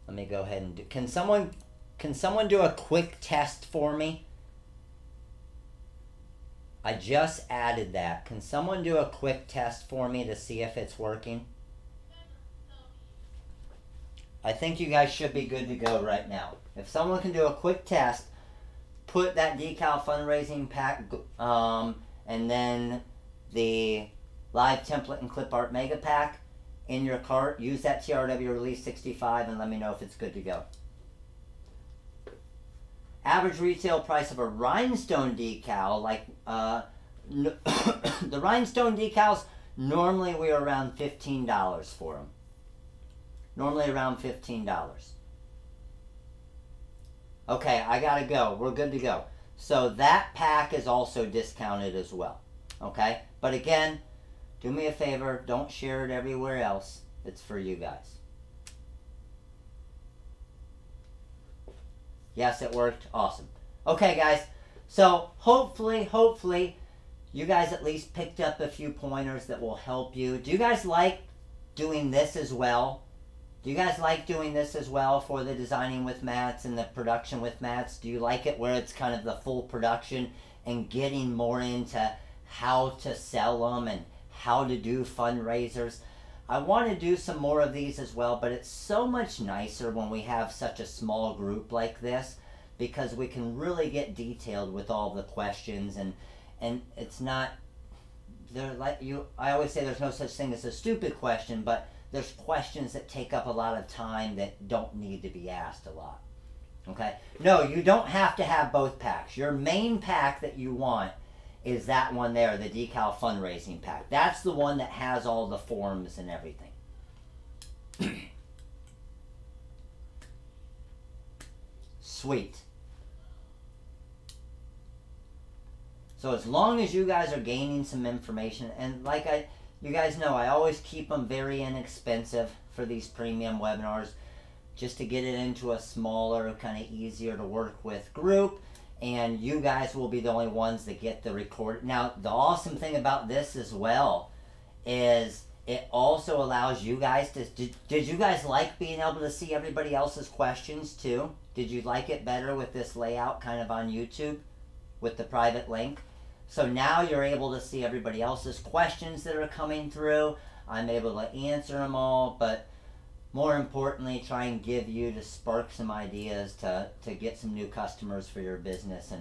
let me go ahead and do. Can someone do a quick test for me? I just added that. Can someone do a quick test for me to see if it's working? I think you guys should be good to go right now. If someone can do a quick test, put that Decal fundraising pack and then the Live Template and Clip Art Mega Pack in your cart. Use that TRW Release 65 and let me know if it's good to go. Average retail price of a rhinestone decal, like the rhinestone decals, normally we're around $15 for them. Normally around $15. Okay, I gotta go. We're good to go. So that pack is also discounted as well. Okay? But again, do me a favor, don't share it everywhere else. It's for you guys. Yes, it worked. Awesome. Okay, guys. So hopefully, you guys at least picked up a few pointers that will help you. Do you guys like doing this as well? Do you guys like doing this as well for the designing with mats and the production with mats? Do you like it where it's kind of the full production and getting more into how to sell them and how to do fundraisers? I want to do some more of these as well, but it's so much nicer when we have such a small group like this, because we can really get detailed with all the questions, and it's not, I always say there's no such thing as a stupid question, but there's questions that take up a lot of time that don't need to be asked a lot. Okay? No, you don't have to have both packs. Your main pack that you want is that one there, the Decal fundraising pack. That's the one that has all the forms and everything. Sweet. So as long as you guys are gaining some information, and like you guys know, I always keep them very inexpensive for these premium webinars, just to get it into a smaller, kind of easier to work with group. And you guys will be the only ones that get the record. Now, the awesome thing about this as well is it also allows you guys to... Did you guys like being able to see everybody else's questions too? Did you like it better with this layout kind of on YouTube with the private link? So now you're able to see everybody else's questions that are coming through. I'm able to answer them all, but more importantly, try and give you to spark some ideas to get some new customers for your business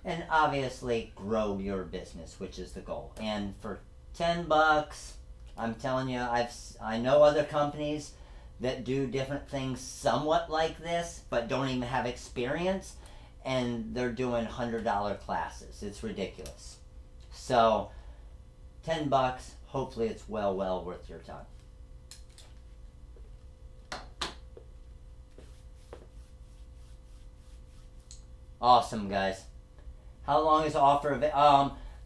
and obviously grow your business, which is the goal. And for $10, I'm telling you, I know other companies that do different things somewhat like this, but don't even have experience, and they're doing $100 classes. It's ridiculous. So $10, hopefully it's well worth your time. Awesome, guys. How long is the offer of it?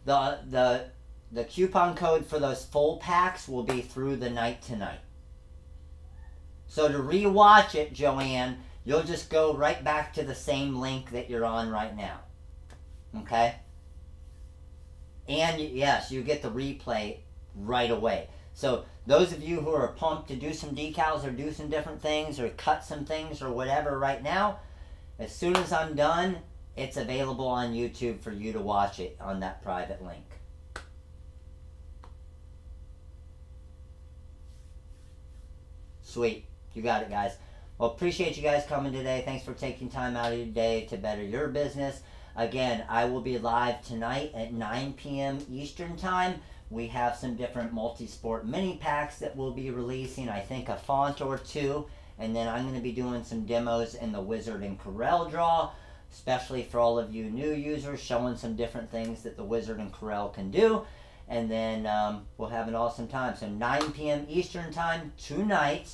The coupon code for those full packs will be through the night tonight. So to rewatch it, Joanne, you'll just go right back to the same link that you're on right now. Okay? And yes, you get the replay right away. So those of you who are pumped to do some decals or do some different things or cut some things or whatever right now, as soon as I'm done, it's available on YouTube for you to watch it on that private link. Sweet. You got it, guys. Well, appreciate you guys coming today. Thanks for taking time out of your day to better your business. Again, I will be live tonight at 9 p.m. Eastern Time. We have some different multi-sport mini packs that we'll be releasing, I think a font or two, and then I'm going to be doing some demos in the Wizard and Corel draw, especially for all of you new users, showing some different things that the Wizard and Corel can do, and then we'll have an awesome time. So 9 p.m. Eastern Time tonight,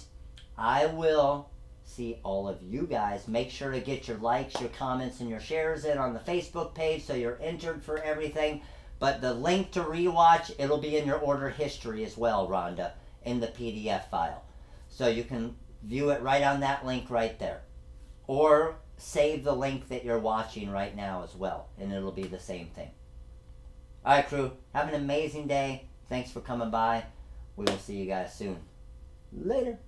I will see all of you guys. Make sure to get your likes, your comments, and your shares in on the Facebook page so you're entered for everything. But the link to rewatch, it'll be in your order history as well, Rhonda, in the PDF file. So you can view it right on that link right there. Or save the link that you're watching right now as well, and it'll be the same thing. Alright, crew, have an amazing day. Thanks for coming by. We will see you guys soon. Later.